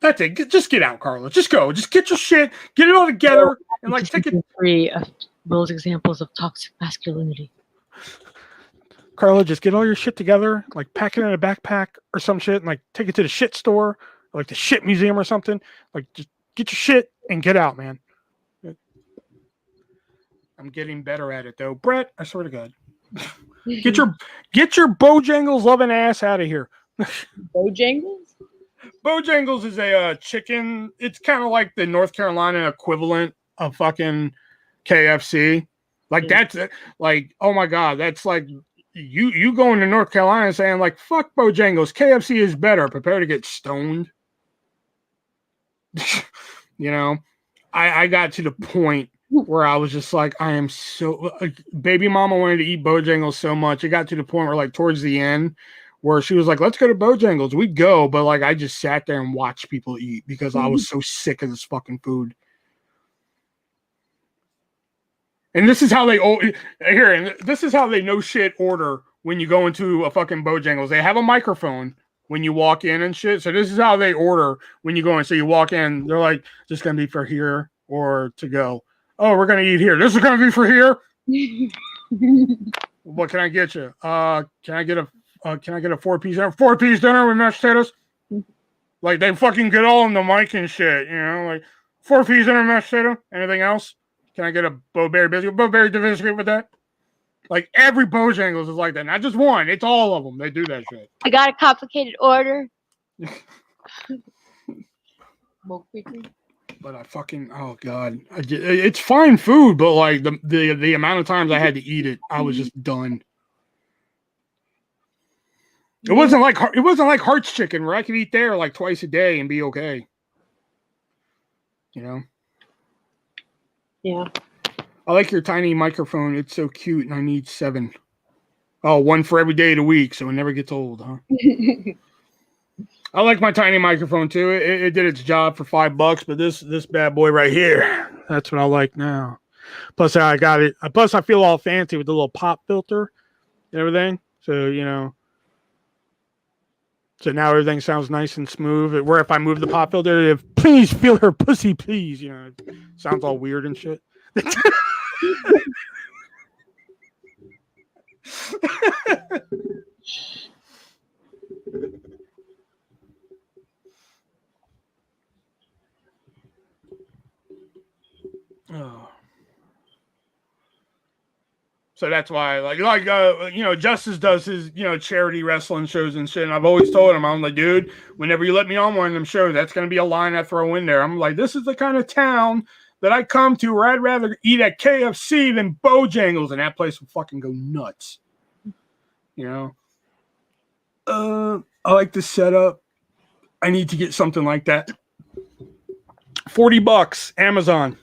that's it. Just get out, Karla. Just go. Just get your shit. Get it all together and like take it. 3 of Will's examples of toxic masculinity. Karla, just get all your shit together, like pack it in a backpack or some shit, and like take it to the shit store, or like the shit museum or something. Like just get your shit and get out, man. I'm getting better at it though. Brett, I swear to God. Get your Bojangles loving ass out of here. Bojangles? Bojangles is a chicken. It's kind of like the North Carolina equivalent of fucking KFC. Like that's like, oh my God, that's like you going to North Carolina and saying like, fuck Bojangles, KFC is better. Prepare to get stoned. You know, I got to the point where I was just like, I am so baby mama wanted to eat Bojangles so much. It got to the point where like towards the end where she was like, let's go to Bojangles. We'd go, but like I just sat there and watched people eat because I was so sick of this fucking food. And this is how they here, and this is how they no shit order when you go into a fucking Bojangles. They have a microphone when you walk in and shit. So this is how they order when you go in. So you walk in, they're like, just gonna be for here or to go. Oh, we're gonna eat here. This is gonna be for here. What can I get you? Can I get a 4-piece dinner? 4-piece dinner with mashed potatoes? Like they fucking get all in the mic and shit, you know, like 4-piece dinner mashed potato. Anything else? Can I get a Bo-Berry biscuit? Bo-Berry biscuit with that? Like every Bojangles is like that. Not just one. It's all of them. They do that shit. I got a complicated order. But I fucking, oh god, it's fine food, but like the amount of times I had to eat it, I was just done. It wasn't like Heart's Chicken where I could eat there like twice a day and be okay. You know. Yeah. I like your tiny microphone. It's so cute, and I need 7. Oh, one for every day of the week, so it never gets old, huh? I like my tiny microphone too. It did its job for $5, but this bad boy right here, that's what I like now. Plus, I got it. Plus, I feel all fancy with the little pop filter and everything. So you know. So now everything sounds nice and smooth. Where if I move the pop filter, if please feel her pussy, please, you know, it sounds all weird and shit. Oh. So that's why, you know, Justice does his, you know, charity wrestling shows and shit. And I've always told him, I'm like, dude, whenever you let me on one of them shows, that's going to be a line I throw in there. I'm like, this is the kind of town that I come to where I'd rather eat at KFC than Bojangles, and that place will fucking go nuts. You know? I like the setup. I need to get something like that. $40, Amazon.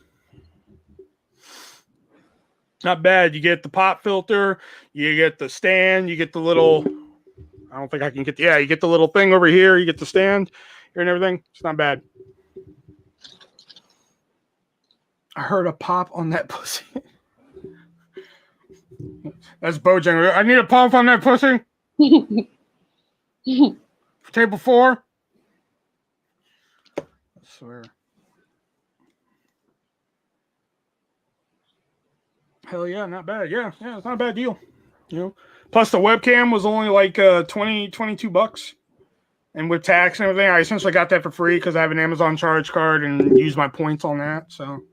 Not bad. You get the pop filter, you get the stand, you get the little, I don't think I can get, you get the little thing over here, you get the stand here and everything. It's not bad. I heard a pop on that pussy. That's Bojangles. I need a pop on that pussy. Table 4. I swear. Hell yeah, not bad. Yeah, it's not a bad deal. You know, plus the webcam was only like $22, and with tax and everything, I essentially got that for free because I have an Amazon charge card and use my points on that. So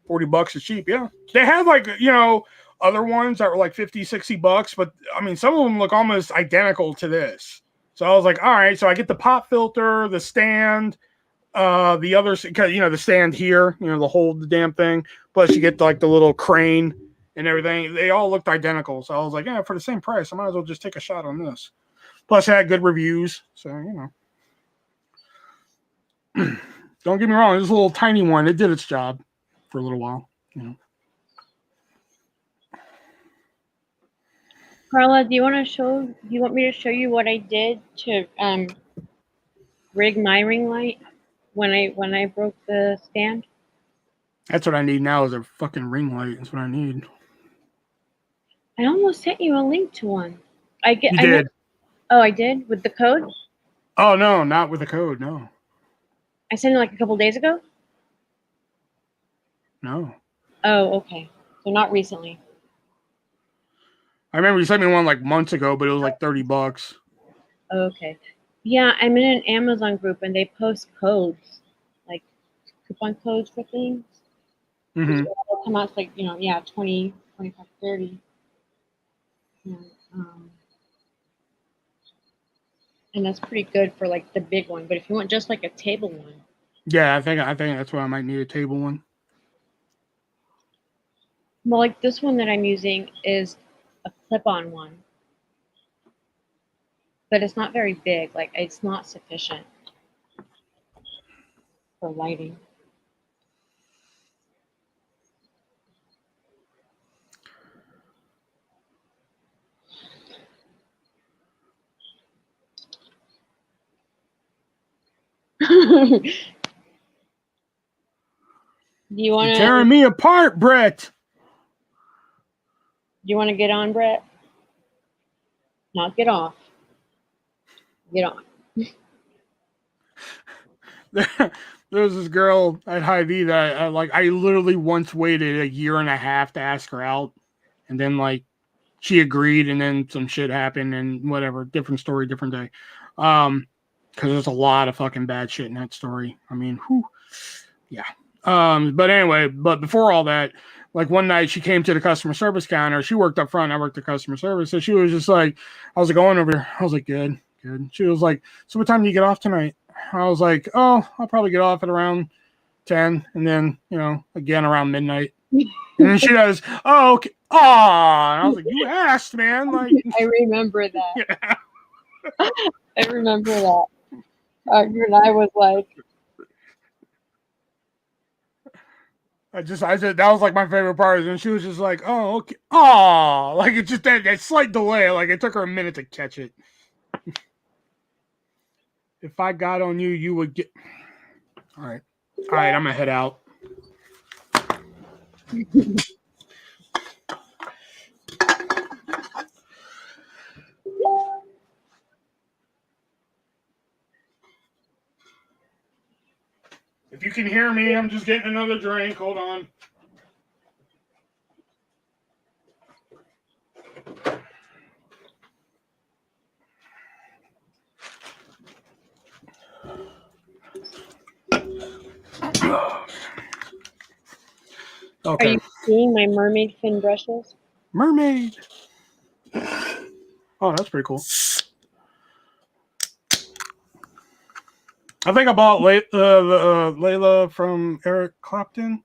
$40 is cheap. Yeah, they have like, you know, other ones that were like $50-$60, but I mean some of them look almost identical to this. So I was like, all right, so I get the pop filter, the stand. The others, because you know the stand here, you know, to hold the damn thing. Plus, you get like the little crane and everything. They all looked identical, so I was like, yeah, for the same price, I might as well just take a shot on this. Plus, it had good reviews, so you know. Don't get me wrong, this little tiny one, it did its job for a little while, you know. Karla, do you want me to show you what I did to rig my ring light when I broke the stand? That's what I need now is a fucking ring light. That's what I need. I almost sent you a link to one. You did. Oh, I did? With the code? Oh, no, not with the code, no. I sent it like a couple days ago? No. Oh, okay. So not recently. I remember you sent me one like months ago, but it was like $30. Okay. Yeah, I'm in an Amazon group and they post codes, like coupon codes for things. Mm-hmm. So it'll come out to like, you know, 20, 25, 30. And that's pretty good for like the big one. But if you want just like a table one. Yeah, I think that's why I might need a table one. Well, like this one that I'm using is a clip-on one. But it's not very big. Like it's not sufficient for lighting. Do you want You're to? tearing me apart, Brett. Do you want to get on, Brett? Not get off. Get on. There was this girl at Hy-Vee that I literally once waited a year and a half to ask her out, and then like she agreed, and then some shit happened, and whatever. Different story, different day. Because there's a lot of fucking bad shit in that story. I mean, whew, yeah. But anyway, but before all that, like one night she came to the customer service counter. She worked up front. I worked the customer service, so she was just like, "How's it going over here?" I was like, "Good, good." She was like, "So what time do you get off tonight?" I was like, "Oh, I'll probably get off at around 10, and then again around midnight." And then she goes, "Oh, okay. Oh," and I was like, "You asked, man." Like, I remember that. yeah. I remember that. And I was like, I said that was like my favorite part, and she was just like, "Oh, okay." Oh, like it's just that slight delay. Like it took her a minute to catch it. If I got on you, you would get. All right. I'm gonna head out. If you can hear me, I'm just getting another drink. Hold on. Okay. are you seeing my mermaid fin brushes? Mermaid. Oh, that's pretty cool. I think I bought Layla from Eric Clapton.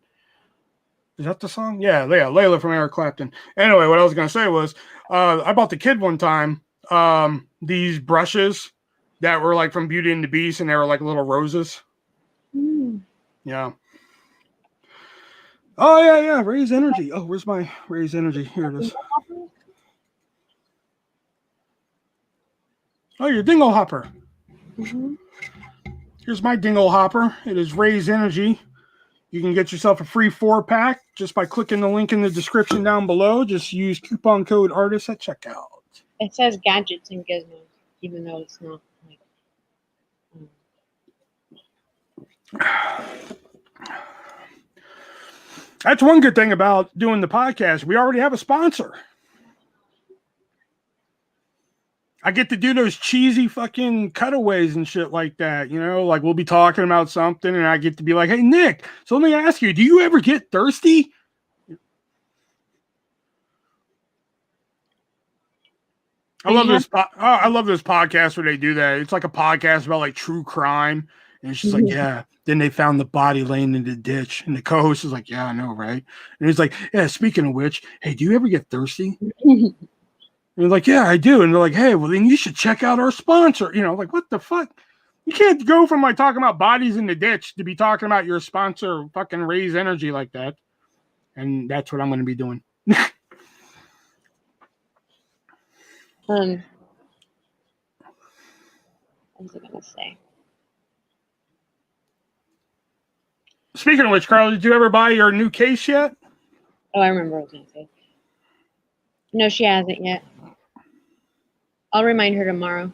Is that the song? Yeah, Layla from Eric Clapton. Anyway, what I was gonna say was, I bought the kid one time these brushes that were like from Beauty and the Beast, and they were like little roses. Yeah. Oh yeah. Raise energy. Oh, where's my raise energy? Here it is. Oh, your dingle hopper. Mm-hmm. Here's my dingle hopper. It is raise energy. You can get yourself a free 4-pack just by clicking the link in the description down below. Just use coupon code ARTIST at checkout. It says gadgets and gizmos, even though it's not like. That's one good thing about doing the podcast. We already have a sponsor. I get to do those cheesy fucking cutaways and shit like that. Like we'll be talking about something and I get to be like, "Hey, Nick, so let me ask you, do you ever get thirsty?" I love this podcast where they do that. It's like a podcast about like true crime. And it's just like, yeah. Then they found the body laying in the ditch. And the co-host is like, "Yeah, I know, right?" And he's like, "Yeah, speaking of which, hey, do you ever get thirsty?" And they're like, "Yeah, I do." And they're like, "Hey, well, then you should check out our sponsor." Like, what the fuck? You can't go from like talking about bodies in the ditch to be talking about your sponsor fucking Raise Energy like that. And that's what I'm going to be doing. What was I gonna say? Speaking of which, Karla, did you ever buy your new case yet? Oh, I remember what I was gonna say. No, she hasn't yet. I'll remind her tomorrow.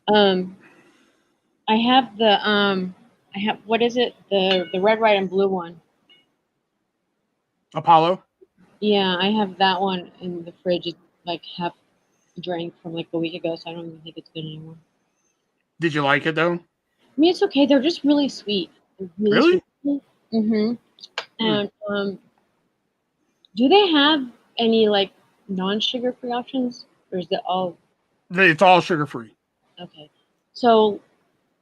I have what is it? The red, white, and blue one. Apollo? Yeah, I have that one in the fridge. It's like half drank from like a week ago, so I don't even think it's good anymore. Did you like it though? I mean, it's okay. They're just really sweet. Really? Sweet. And do they have any like non-sugar free options, or is it all? It's all sugar free. Okay, so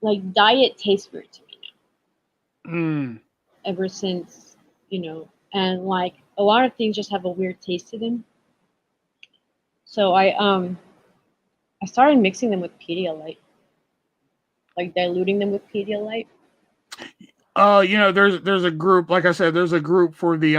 like diet tastes weird to me now. Ever since and like a lot of things just have a weird taste to them. So I started mixing them with Pedialyte, like diluting them with Pedialyte. There's a group, like I said, there's a group for the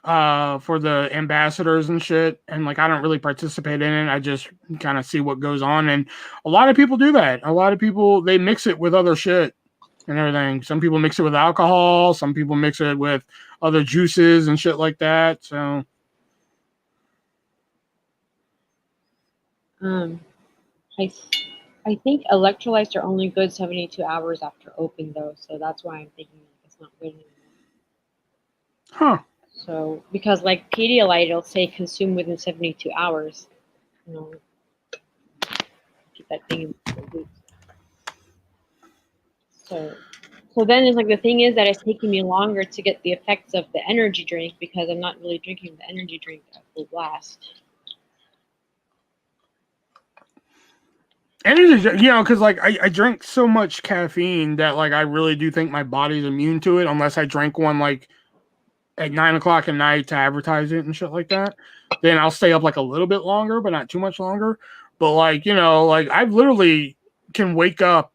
for the ambassadors and shit. And like, I don't really participate in it. I just kind of see what goes on. And a lot of people do that. A lot of people, they mix it with other shit and everything. Some people mix it with alcohol. Some people mix it with other juices and shit like that. So, I think electrolytes are only good 72 hours after open, though. So that's why I'm thinking it's not good anymore. huh. So, because like Pedialyte, it'll say consume within 72 hours. You know, keep that thing in the loop. So then it's like the thing is that it's taking me longer to get the effects of the energy drink because I'm not really drinking the energy drink at full blast. Energy, you know, because like I drink so much caffeine that like I really do think my body's immune to it unless I drink one like at 9 o'clock at night to advertise it and shit like that. Then I'll stay up like a little bit longer, but not too much longer. But like, you know, like I literally can wake up,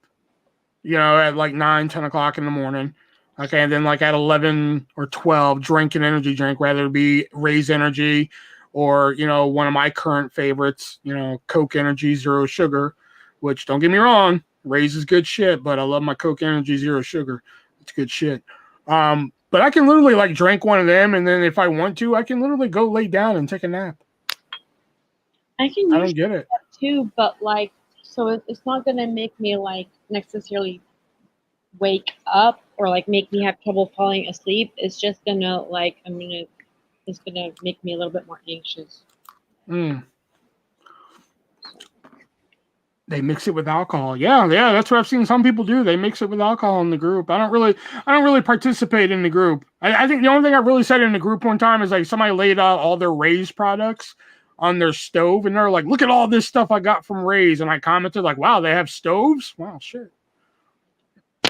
you know, at like 9, 10 o'clock in the morning. Okay. And then like at 11 or 12, drink an energy drink, whether it be Raise Energy or, you know, one of my current favorites, you know, Coke Energy Zero Sugar, which don't get me wrong, Raise is good shit, but I love my Coke Energy Zero Sugar. It's good shit. But I can literally like drink one of them, and then if I want to, I can literally go lay down and take a nap. I can I use don't get it. that too, but like, so it's not gonna make me like necessarily wake up or like make me have trouble falling asleep. It's just gonna like it's gonna make me a little bit more anxious. They mix it with alcohol. Yeah, that's what I've seen some people do. They mix it with alcohol in the group. I don't really participate in the group. I think the only thing I really said in the group one time is like somebody laid out all their Raise products on their stove, and they're like, "Look at all this stuff I got from Raise," and I commented like, "Wow, they have stoves? Wow, shit."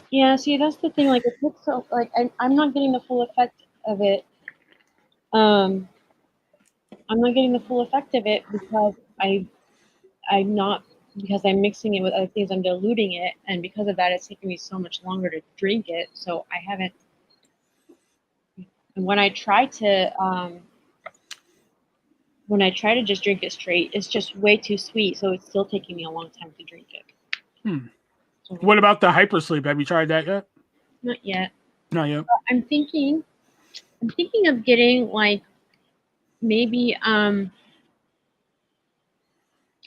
Yeah, see, that's the thing. Like, it looks so like I'm not getting the full effect of it. I'm not getting the full effect of it because I'm not because I'm mixing it with other things. I'm diluting it, and because of that, it's taking me so much longer to drink it. So I haven't. And when I try to just drink it straight, it's just way too sweet. So it's still taking me a long time to drink it. So, What about the hypersleep? Have you tried that yet? not yet. Not yet. I'm thinking of getting like maybe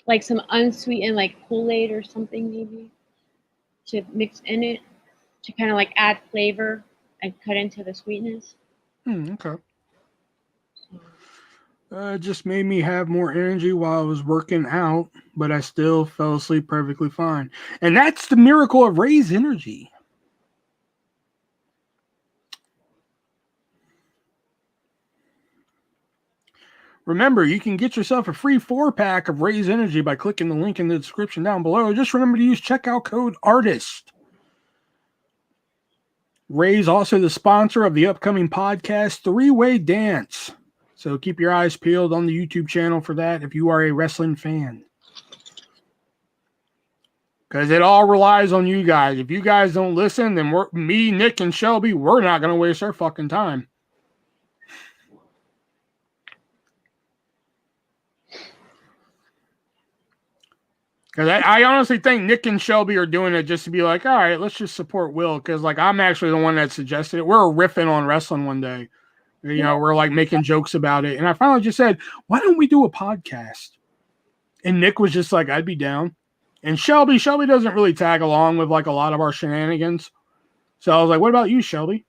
like some unsweetened like Kool-Aid or something maybe to mix in it to kind of like add flavor and cut into the sweetness. Okay. It just made me have more energy while I was working out, but I still fell asleep perfectly fine. And that's the miracle of Raise Energy. Remember, you can get yourself a free 4-pack of Raise Energy by clicking the link in the description down below. Just remember to use checkout code ARTIST. Raise also the sponsor of the upcoming podcast, Three-Way Dance. So keep your eyes peeled on the YouTube channel for that if you are a wrestling fan. Because it all relies on you guys. If you guys don't listen, then me, Nick, and Shelby, we're not going to waste our fucking time. Because I honestly think Nick and Shelby are doing it just to be like, all right, let's just support Will. Because like I'm actually the one that suggested it. We're riffing on wrestling one day. You know, we're like making jokes about it. And I finally just said, why don't we do a podcast? And Nick was just like, I'd be down. And Shelby doesn't really tag along with like a lot of our shenanigans. So I was like, what about you, Shelby?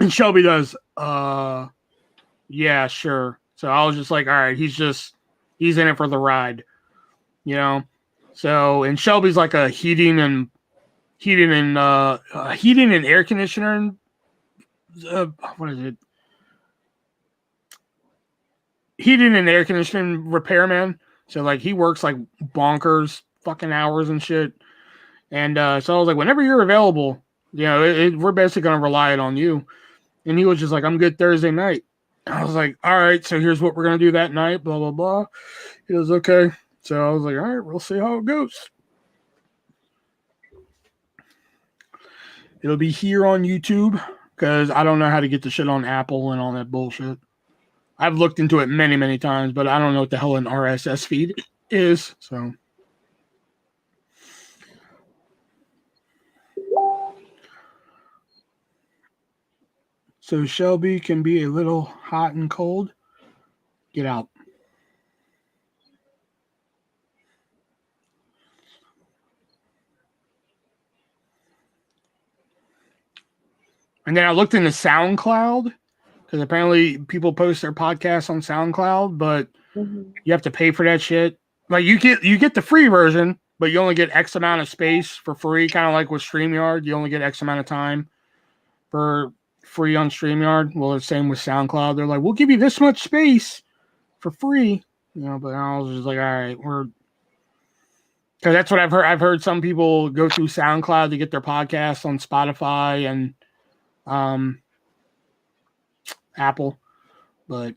And Shelby does, yeah, sure. So I was just like, all right, he's in it for the ride, you know? So, and Shelby's like a heating and air conditioner. What is it? Heating and air conditioning repairman. So like he works like bonkers fucking hours and shit. And so I was like, whenever you're available, you know, we're basically going to rely on you. And he was just like, I'm good Thursday night. I was like, all right, so here's what we're going to do that night, blah, blah, blah. He was okay. So I was like, all right, we'll see how it goes. It'll be here on YouTube because I don't know how to get the shit on Apple and all that bullshit. I've looked into it many, many times, but I don't know what the hell an RSS feed is. So Shelby can be a little hot and cold. Get out. And then I looked into SoundCloud, because apparently people post their podcasts on SoundCloud, but you have to pay for that shit. Like you get the free version, but you only get X amount of space for free, kind of like with StreamYard. You only get X amount of time for free on StreamYard. Well, the same with SoundCloud. They're like, we'll give you this much space for free, but I was just like, all right, because that's what I've heard. I've heard some people go through SoundCloud to get their podcasts on Spotify and Apple, but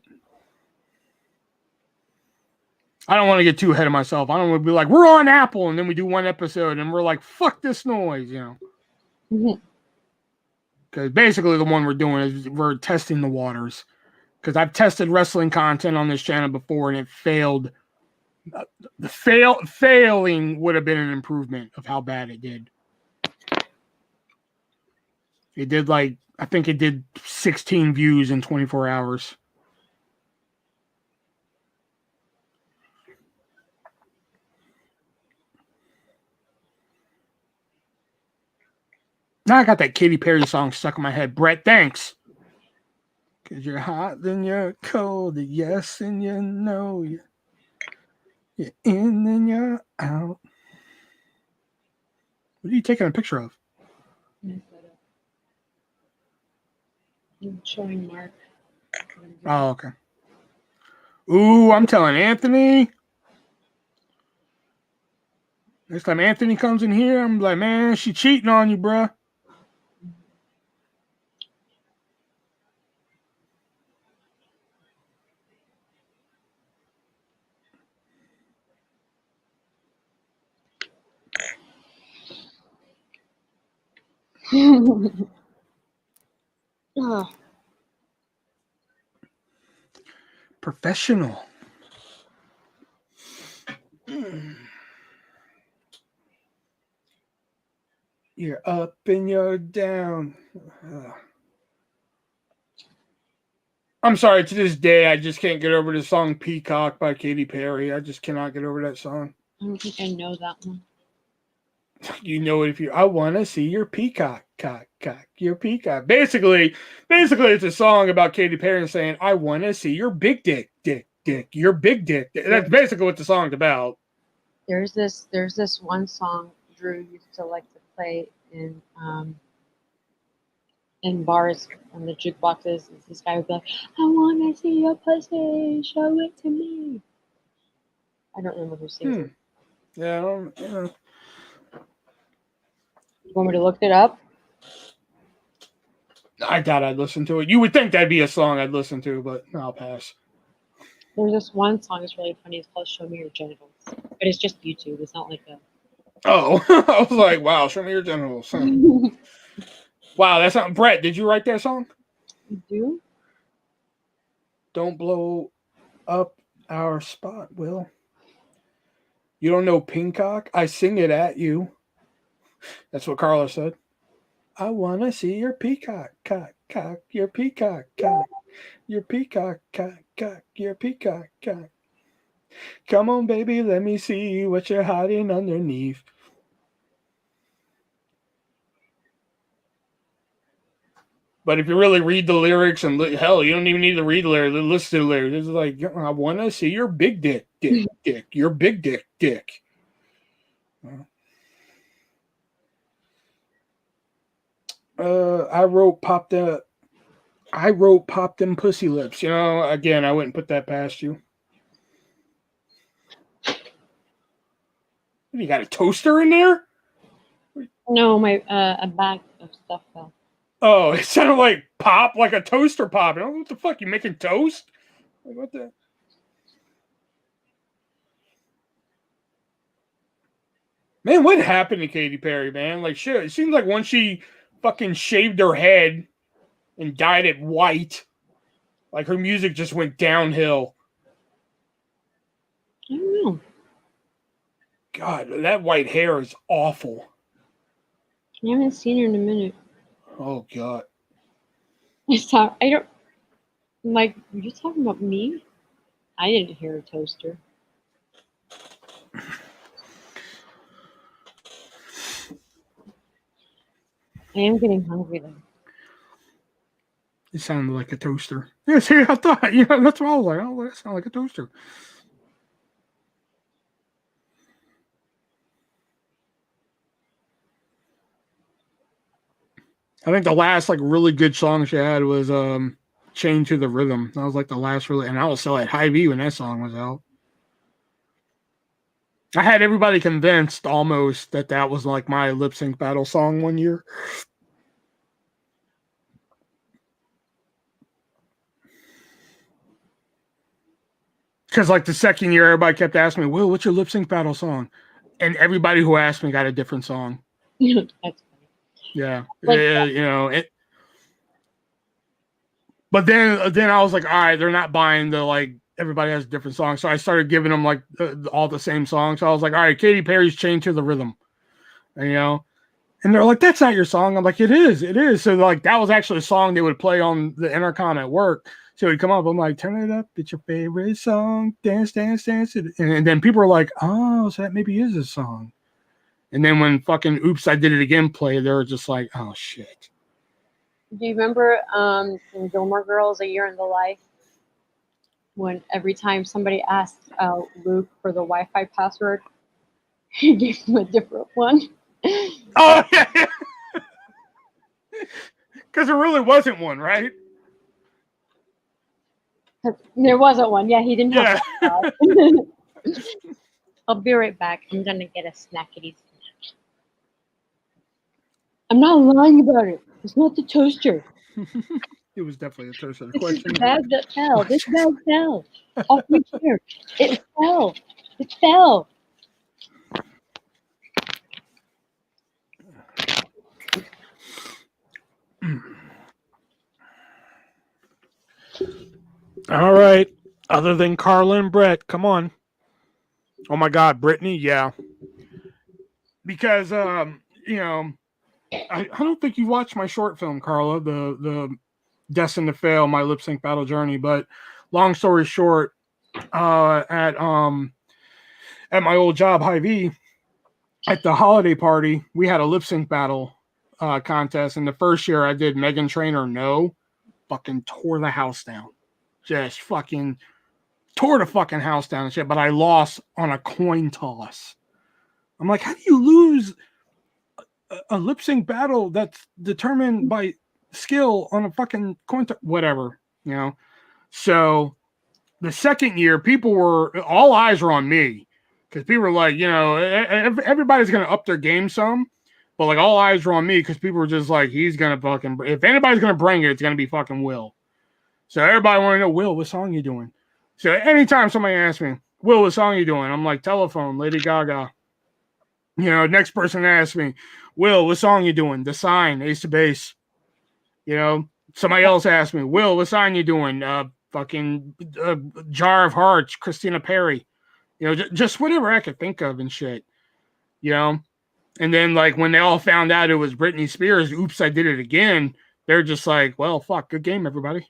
I don't want to get too ahead of myself. I don't want to be like, we're on Apple, and then we do one episode, and we're like, fuck this noise, Because basically the one we're doing is we're testing the waters. Because I've tested wrestling content on this channel before, and it failed. The failing would have been an improvement of how bad it did. It did I think it did 16 views in 24 hours. Now I got that Katy Perry song stuck in my head. Brett, thanks. Because you're hot, then you're cold. Yes, and you know you're in, then you're out. What are you taking a picture of? I'm showing Mark. Oh, okay. Ooh, I'm telling Anthony. Next time Anthony comes in here, I'm like, man, she cheating on you, bruh. Professional. You're up and you're down. I'm sorry, to this day, I just can't get over the song Peacock by Katy Perry. I just cannot get over that song. I don't think I know that one. You know it if you. I want to see your peacock, cock, your peacock. Basically, it's a song about Katy Perry saying, "I want to see your big dick, your big dick." That's basically what the song's about. There's this one song Drew used to like to play in bars on the jukeboxes. This guy would be like, "I want to see your pussy, show it to me." I don't remember who sings it. Yeah. You want me to look it up? I doubt I'd listen to it. You would think that'd be a song I'd listen to, but I'll pass. There's this one song that's really funny. It's called "Show Me Your Genitals," but it's just YouTube. It's not like a. Oh, I was like, wow, show me your genitals. Wow, that's not Brett. Did you write that song? You do? Don't blow up our spot, Will. You don't know Peacock? I sing it at you. That's what Karla said. I want to see your peacock, cock, your peacock, cock, your peacock, cock, your peacock, cock. Come on, baby, let me see what you're hiding underneath. But if you really read the lyrics, and hell, you don't even need to read the lyrics. Listen to the lyrics. It's like, I want to see your big dick, your big dick. I wrote pop them pussy lips. Again, I wouldn't put that past you. You got a toaster in there? No, my a bag of stuff fell. Oh, it sounded like pop, like a toaster pop. What the fuck? You making toast? Like, what the? Man, what happened to Katy Perry, man? Like, shit, it seems like once she fucking shaved her head and dyed it white, Like her music just went downhill. I don't know. God, that white hair is awful. I haven't seen her in a minute. Oh God. I don't like. Are you talking about me? I didn't hear a toaster. I am getting hungry though. It sounded like a toaster. Yeah, see, I thought, that's what I was like. Oh, that sounds like a toaster. I think the last like really good song she had was Chained to the Rhythm. That was like the last really, and I was still at Hy-Vee when that song was out. I had everybody convinced almost that was like my lip sync battle song one year. Because like the second year, everybody kept asking me, "Will, what's your lip sync battle song?" And everybody who asked me got a different song. That's funny. Yeah, Like, it. But then I was like, all right, they're not buying the like everybody has a different song, so I started giving them like all the same songs. So I was like, all right, Katy Perry's Chained to the Rhythm, and, and they're like, that's not your song. I'm like, it is. So like that was actually a song they would play on the intercom at work. So it'd come up. I'm like, turn it up. It's your favorite song. Dance, dance, dance. And then people are like, oh, so that maybe is a song. And then when fucking Oops, I Did It Again played, they were just like, oh shit. do you remember in Gilmore Girls, A Year in the Life, when every time somebody asked Luke for the Wi-Fi password, he gave him a different one? Oh yeah, because there really wasn't one, right? There wasn't one. Yeah, he didn't have Yeah. Wi-Fi. I'll be right back. I'm gonna get a snackity snack. I'm not lying about it. It's not the toaster. It was definitely a toaster. This is the bag that fell. This bag fell off my chair. It fell. It fell. All right. Other than Karla and Brett, come on. Oh my God, Brittany, yeah. Because I don't think you watched my short film, Karla, the Destined to Fail, my lip sync battle journey. But long story short, at my old job, Hy-Vee, at the holiday party, we had a lip sync battle contest. And the first year I did Megan Trainor No, fucking tore the house down. Just fucking tore the fucking house down and shit. But I lost on a coin toss. I'm like, how do you lose a lip sync battle that's determined by skill on a fucking coin toss? Whatever, So the second year, all eyes were on me because people were like, everybody's going to up their game some, but like all eyes were on me because people were just like, he's going to fucking, if anybody's going to bring it, it's going to be fucking Will. So everybody wanted to know, Will, what song you doing? So anytime somebody asks me, Will, what song you doing? I'm like, Telephone, Lady Gaga. Next person asks me, Will, what song you doing? The Sign, Ace of Base. Somebody else asked me, Will, what song you doing? Fucking Jar of Hearts, Christina Perry. Just whatever I could think of and shit. And then like when they all found out it was Britney Spears, Oops, I Did It Again. They're just like, well, fuck, good game, everybody.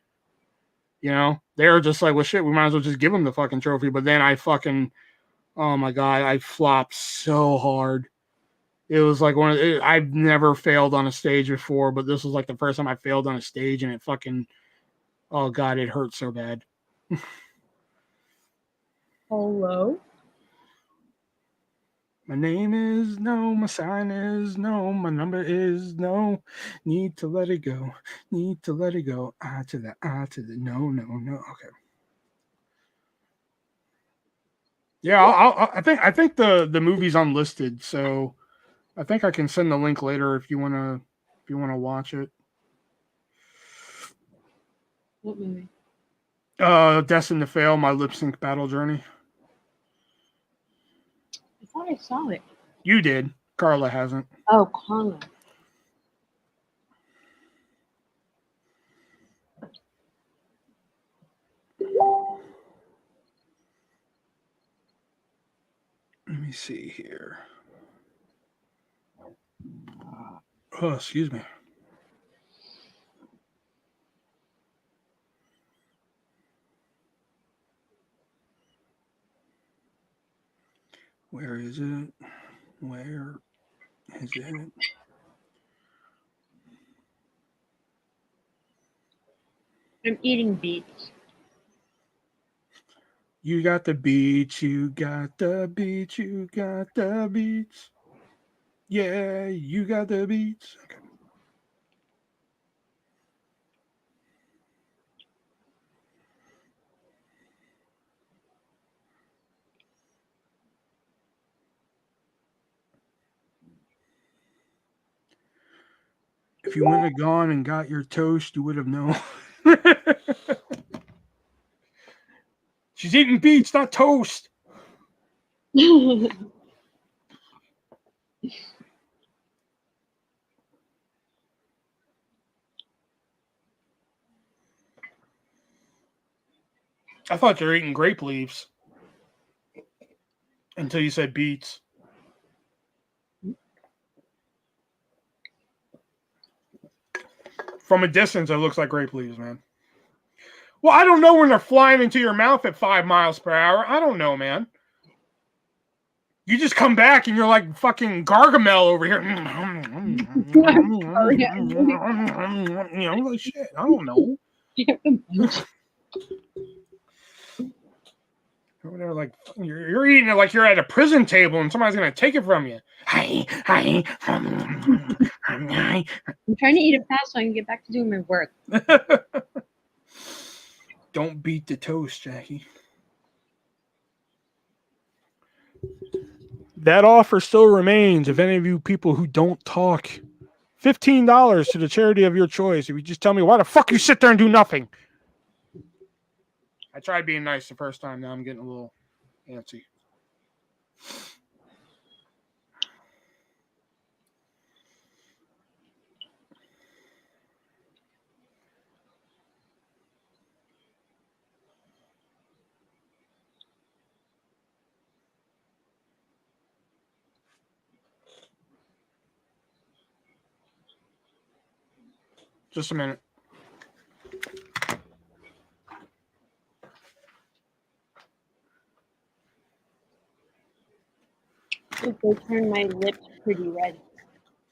They're just like, well, shit, we might as well just give them the fucking trophy. But then oh my God, I flopped so hard. It was like I've never failed on a stage before, but this was like the first time I failed on a stage, and it fucking, oh God, it hurt so bad. Hello? My name is no, my sign is no, my number is no. Need to let it go. Need to let it go. I to the no. Okay. Yeah, I think the movie's unlisted, so I think I can send the link later if you wanna watch it. What movie? Destined to Fail, my lip sync battle journey. I thought I saw it. You did. Karla hasn't. Oh, Karla. see here. Oh, excuse me. Where is it? Where is it? I'm eating beets. You got the beats, you got the beats, you got the beats. Yeah, you got the beats. Okay. If you wouldn't have gone and got your toast, you would have known. She's eating beets, not toast. I thought you were eating grape leaves until you said beets. From a distance, it looks like grape leaves, man. Well, I don't know when they're flying into your mouth at 5 miles per hour. I don't know, man. You just come back and you're like fucking Gargamel over here. You know, like shit. I don't know. They're like you're eating it like you're at a prison table and somebody's gonna take it from you. I'm trying to eat it fast so I can get back to doing my work. Don't beat the toast, Jackie. That offer still remains if any of you people who don't talk. $15 to the charity of your choice. If you just tell me why the fuck you sit there and do nothing. I tried being nice the first time. Now I'm getting a little antsy. Just a minute. They turned my lips pretty red.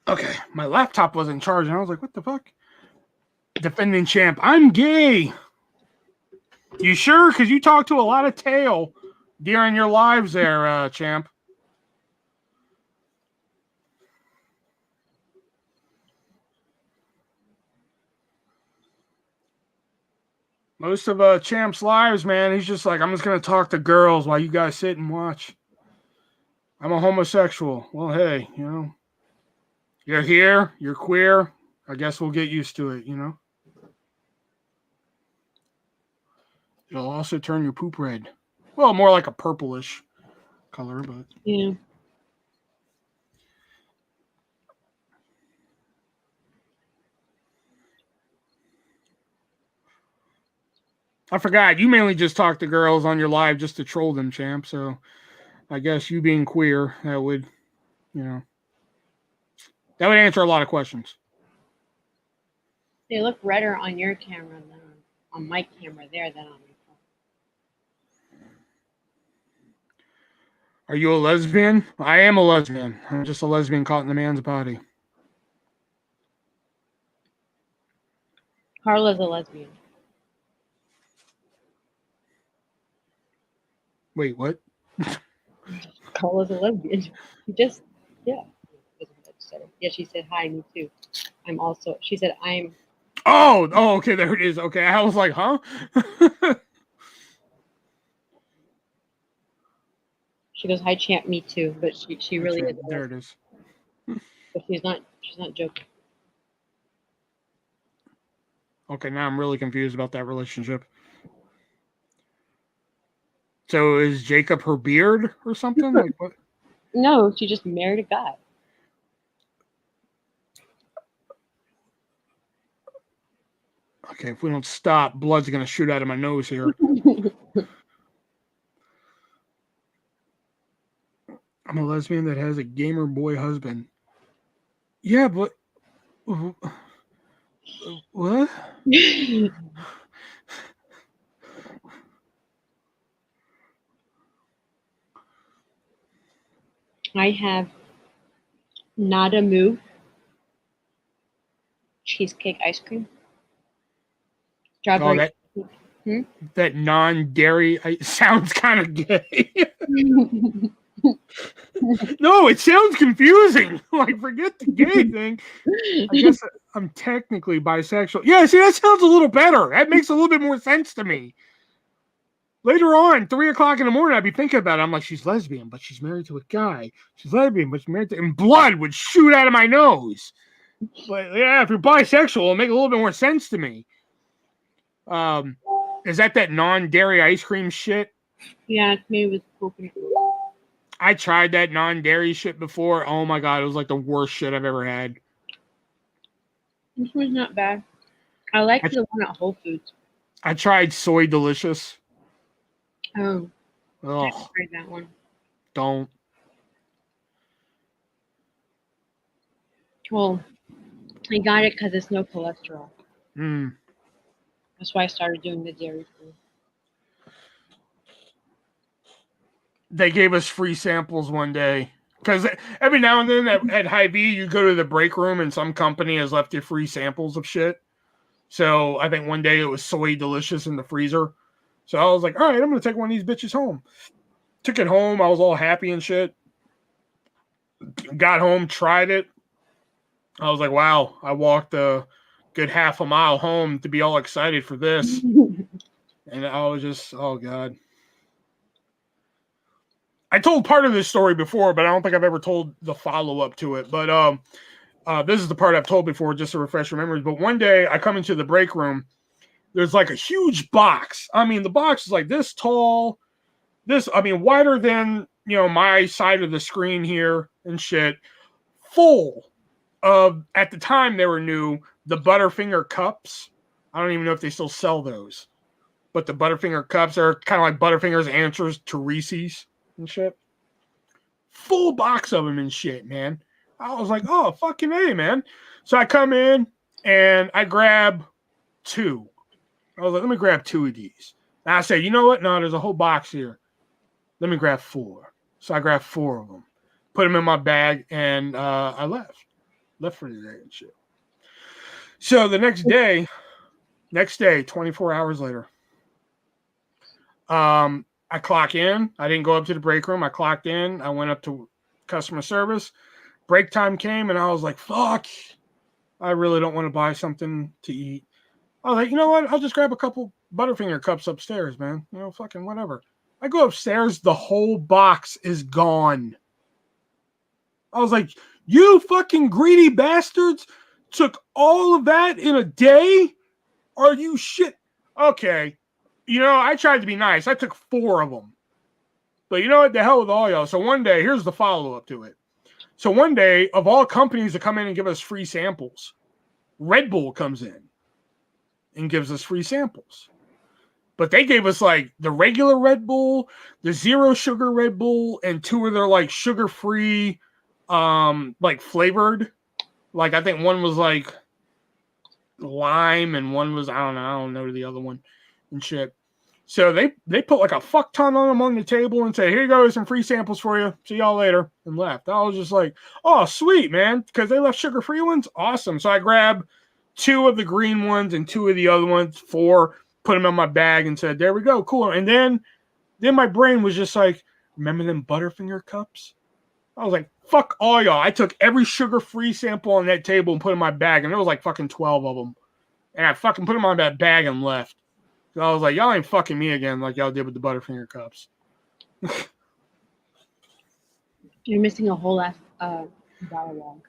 Okay, my laptop wasn't charging. I was like, what the fuck? Defending champ. I'm gay. You sure? Because you talk to a lot of tail during your lives there, champ. Most of Champ's lives, man, he's just like, I'm just going to talk to girls while you guys sit and watch. I'm a homosexual. Well, hey, you know, you're here, you're queer. I guess we'll get used to it, you know. It'll also turn your poop red. Well, more like a purplish color, but yeah. I forgot. You mainly just talk to girls on your live just to troll them, champ. So I guess you being queer, that would, you know, that would answer a lot of questions. They look redder on your camera than on my camera there than on my phone. Are you a lesbian? I am a lesbian. I'm just a lesbian caught in the man's body. Karla's a lesbian. Wait, what? Karla's a lesbian. Just, yeah. Yeah, she said, hi, me too. I'm also, she said, I'm. Oh, okay, there it is. Okay, I was like, huh? She goes, hi, champ, me too. But she really is. There it is. But she's not joking. Okay, now I'm really confused about that relationship. So is Jacob her beard or something? Like what? No, she just married a guy. Okay, if we don't stop, blood's gonna shoot out of my nose here. I'm a lesbian that has a gamer boy husband. Yeah, but what? I have Nada Move cheesecake ice cream. Oh, Strawberry. that non-dairy sounds kind of gay. No, it sounds confusing. Like, forget the gay thing. I guess I'm technically bisexual. Yeah, see, that sounds a little better. That makes a little bit more sense to me. Later on, 3 o'clock in the morning, I'd be thinking about it. I'm like, she's lesbian, but she's married to a guy. She's lesbian, but she's married to... And blood would shoot out of my nose. But yeah, if you're bisexual, it'll make a little bit more sense to me. Is that non-dairy ice cream shit? Yeah, it's made with coconut. I tried that non-dairy shit before. Oh my god, it was like the worst shit I've ever had. This one's not bad. I like the one at Whole Foods. I tried Soy Delicious. Oh. Oh, I tried that one. Don't. Well, I got it because it's no cholesterol. That's why I started doing the dairy free. They gave us free samples one day. Because every now and then at Hy-Vee, you go to the break room and some company has left you free samples of shit. So I think one day it was Soy Delicious in the freezer. So I was like, all right, I'm going to take one of these bitches home. Took it home. I was all happy and shit. Got home, tried it. I was like, wow, I walked a good half a mile home to be all excited for this. And I was just, oh, God. I told part of this story before, but I don't think I've ever told the follow-up to it. But this is the part I've told before, just to refresh your memories. But one day, I come into the break room. There's like a huge box. I mean, the box is like this tall. Wider than, my side of the screen here and shit. Full of, at the time they were new, the Butterfinger cups. I don't even know if they still sell those. But the Butterfinger cups are kind of like Butterfinger's answers to Reese's and shit. Full box of them and shit, man. I was like, oh, fucking A, man. So I come in and I grab 2. I was like, let me grab 2 of these. And I said, you know what? No, there's a whole box here. Let me grab 4. So I grabbed 4 of them, put them in my bag, and I left. Left for the day and shit. So the next day, 24 hours later, I clock in. I didn't go up to the break room. I clocked in. I went up to customer service. Break time came, and I was like, fuck. I really don't want to buy something to eat. I was like, you know what? I'll just grab a couple Butterfinger cups upstairs, man. Fucking whatever. I go upstairs. The whole box is gone. I was like, you fucking greedy bastards took all of that in a day? Are you shit? Okay. I tried to be nice. I took 4 of them. But you know what? The hell with all y'all. So one day, here's the follow-up to it. So one day, of all companies that come in and give us free samples, Red Bull comes in and gives us free samples. But they gave us like the regular Red Bull, the 0 sugar Red Bull, and 2 of their like sugar-free, like flavored. Like I think one was like lime and one was, I don't know the other one and shit. So they put like a fuck ton on them on the table and say, here you go, some free samples for you. See y'all later, and left. I was just like, oh, sweet, man, because they left sugar-free ones. Awesome. So I grabbed 2 of the green ones and 2 of the other ones, 4, put them in my bag and said, there we go, cool. And then my brain was just like, remember them Butterfinger cups? I was like, fuck all y'all. I took every sugar-free sample on that table and put in my bag, and there was like fucking 12 of them. And I fucking put them on that bag and left. So I was like, y'all ain't fucking me again like y'all did with the Butterfinger cups. You're missing a whole ass dialogue.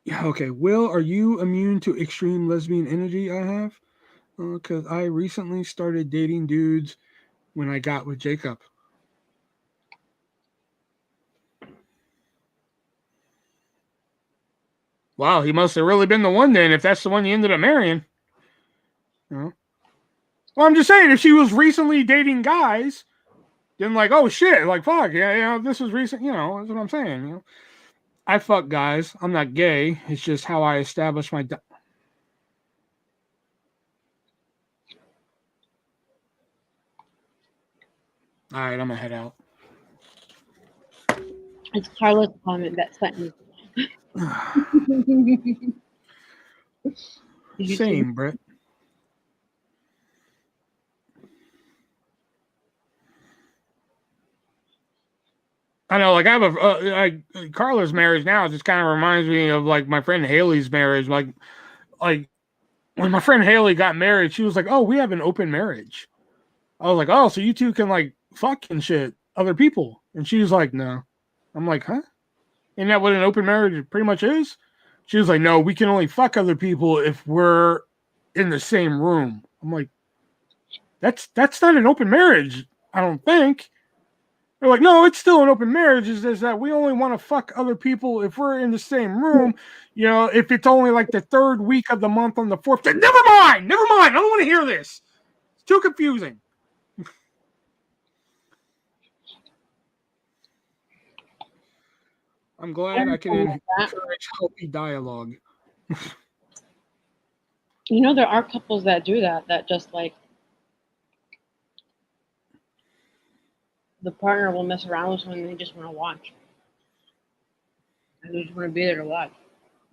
Yeah, okay. Will, are you immune to extreme lesbian energy I have? Because I recently started dating dudes when I got with Jacob. Wow, he must have really been the one then if that's the one you ended up marrying. Well, I'm just saying, if she was recently dating guys, Then like, oh shit, like fuck, yeah, this was recent, that's what I'm saying, I fuck guys. I'm not gay. It's just how I establish my. All right, I'm gonna head out. It's Karla's comment that sent me. Same, Brett. I know, like I have Karla's marriage now. Just kind of reminds me of like my friend Haley's marriage. Like when my friend Haley got married, she was like, "Oh, we have an open marriage." I was like, "Oh, so you two can like fuck and shit other people?" And she was like, "No." I'm like, "Huh? Isn't that what an open marriage pretty much is?" She was like, "No, we can only fuck other people if we're in the same room." I'm like, "That's not an open marriage, I don't think." They're like, "No, it's still an open marriage. Is that we only want to fuck other people if we're in the same room. If it's only like the third week of the month on the fourth." Never mind. I don't want to hear this. It's too confusing. I'm glad I can encourage healthy dialogue. There are couples that do that just like the partner will mess around with someone and they just want to watch. And they just want to be there to watch.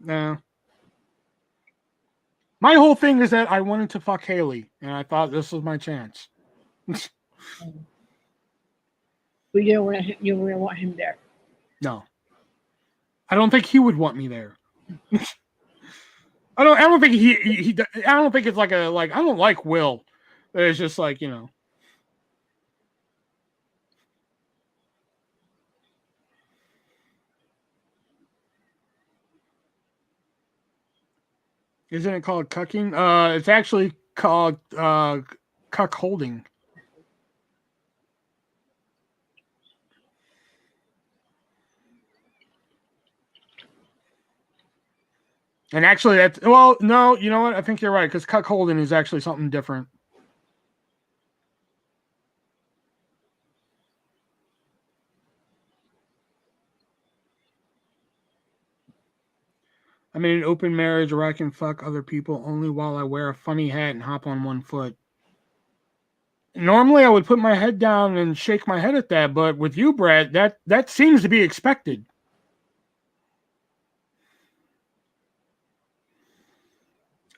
No. My whole thing is that I wanted to fuck Haley, and I thought this was my chance. But you don't want him there. No. I don't think he would want me there. I don't think he I don't think it's like I don't like Will. It's just like, Isn't it called cucking? It's actually called cuck holding. And actually, no, you know what? I think you're right, because cuck holding is actually something different. I'm in an open marriage where I can fuck other people only while I wear a funny hat and hop on one foot. Normally, I would put my head down and shake my head at that, but with you, Brad, that seems to be expected.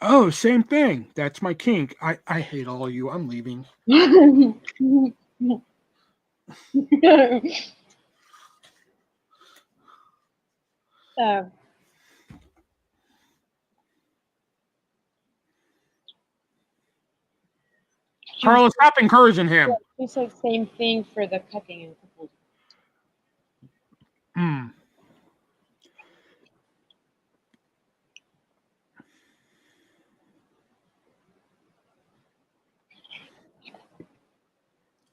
Oh, same thing. That's my kink. I hate all of you. I'm leaving. Karla, stop encouraging him. She said same thing for the cucking and couples.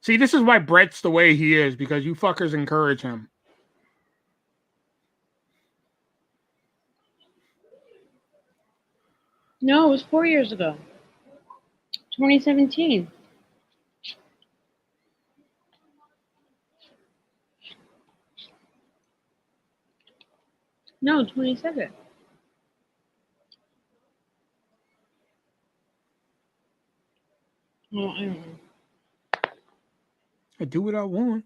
See, this is why Brett's the way he is, because you fuckers encourage him. No, it was 4 years ago. 2017. No, 27. Oh, I don't know. I do what I want.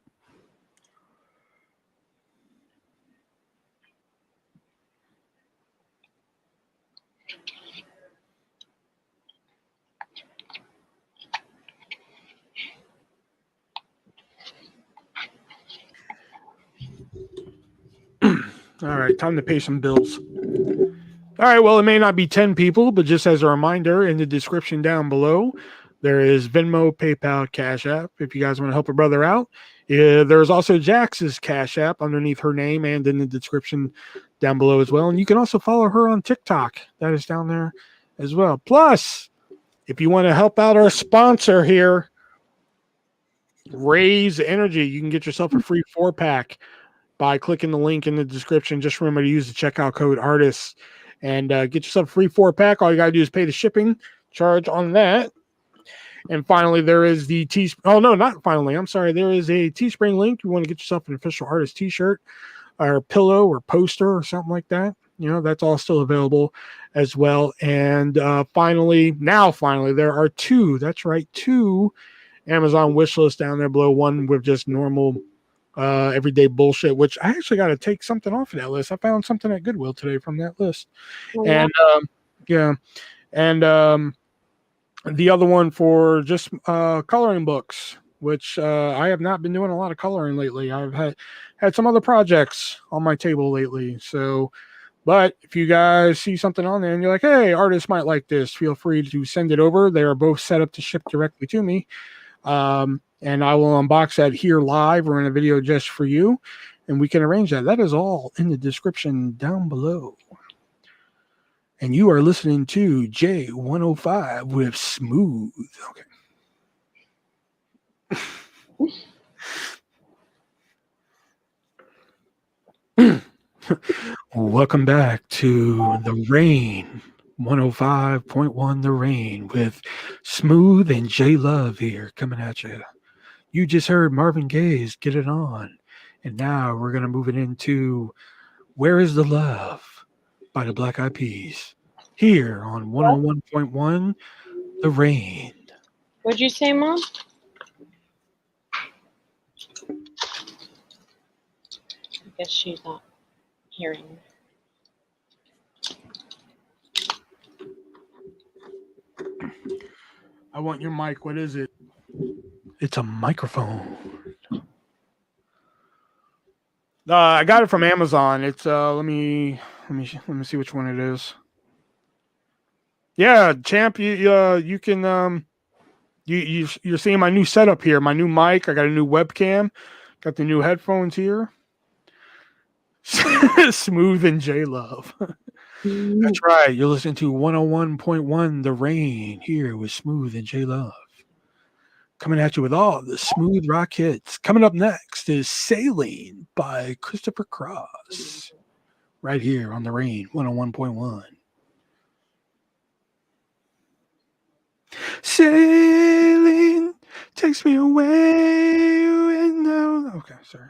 All right, time to pay some bills. All right, well, it may not be 10 people, but just as a reminder, in the description down below, there is Venmo, PayPal, Cash App, if you guys want to help a brother out. There's also Jax's Cash App underneath her name and in the description down below as well. And you can also follow her on TikTok. That is down there as well. Plus, if you want to help out our sponsor here, Raise Energy, you can get yourself a free 4-pack by clicking the link in the description. Just remember to use the checkout code ARTIST and get yourself a free 4-pack. All you got to do is pay the shipping charge on that. And finally, there is the oh no, not finally. I'm sorry. There is a Teespring link. You want to get yourself an official artist T-shirt, or pillow, or poster, or something like that. That's all still available as well. And finally, there are two. That's right, two Amazon wish lists down there below. One with just normal everyday bullshit, which I actually got to take something off of that list. I found something at Goodwill today from that list. Oh, and yeah. And the other one for just coloring books, which I have not been doing a lot of coloring lately. I've had some other projects on my table lately. So, but if you guys see something on there and you're like, hey, artists might like this, feel free to send it over. They are both set up to ship directly to me. And I will unbox that here live or in a video just for you. And we can arrange that. That is all in the description down below. And you are listening to J105 with Smooth. Okay. Welcome back to The Rain. 105.1 The Rain with Smooth and J Love here coming at you. You just heard Marvin Gaye's Get It On. And now we're going to move it into Where Is the Love by the Black Eyed Peas. Here on 101.1 The Rain. What'd you say, Mom? I guess she's not hearing. I want your mic. What is it? It's a microphone. I got it from Amazon. It's let me see which one it is. Yeah, champ, you can you're seeing my new setup here, my new mic. I got a new webcam, got the new headphones here. Smooth and J Love. That's right. You're listening to 101.1 The Rain here with Smooth and J Love. Coming at you with all the smooth rock hits. Coming up next is Sailing by Christopher Cross. Right here on The Rain 101.1. Sailing takes me away. Okay, sorry.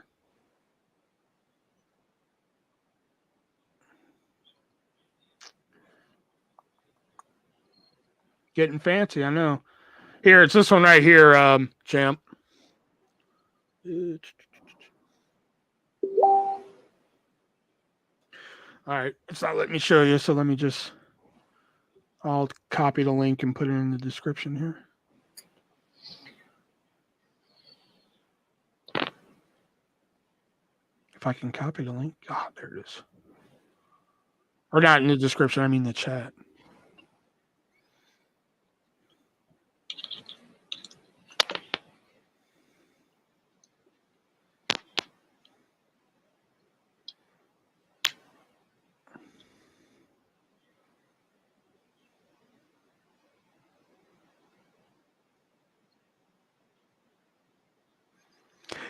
Getting fancy, I know. Here, it's this one right here, champ. All right, it's not letting me show you, so let me I'll copy the link and put it in the description here. If I can copy the link. Ah, there it is. Or not in the description, I mean the chat.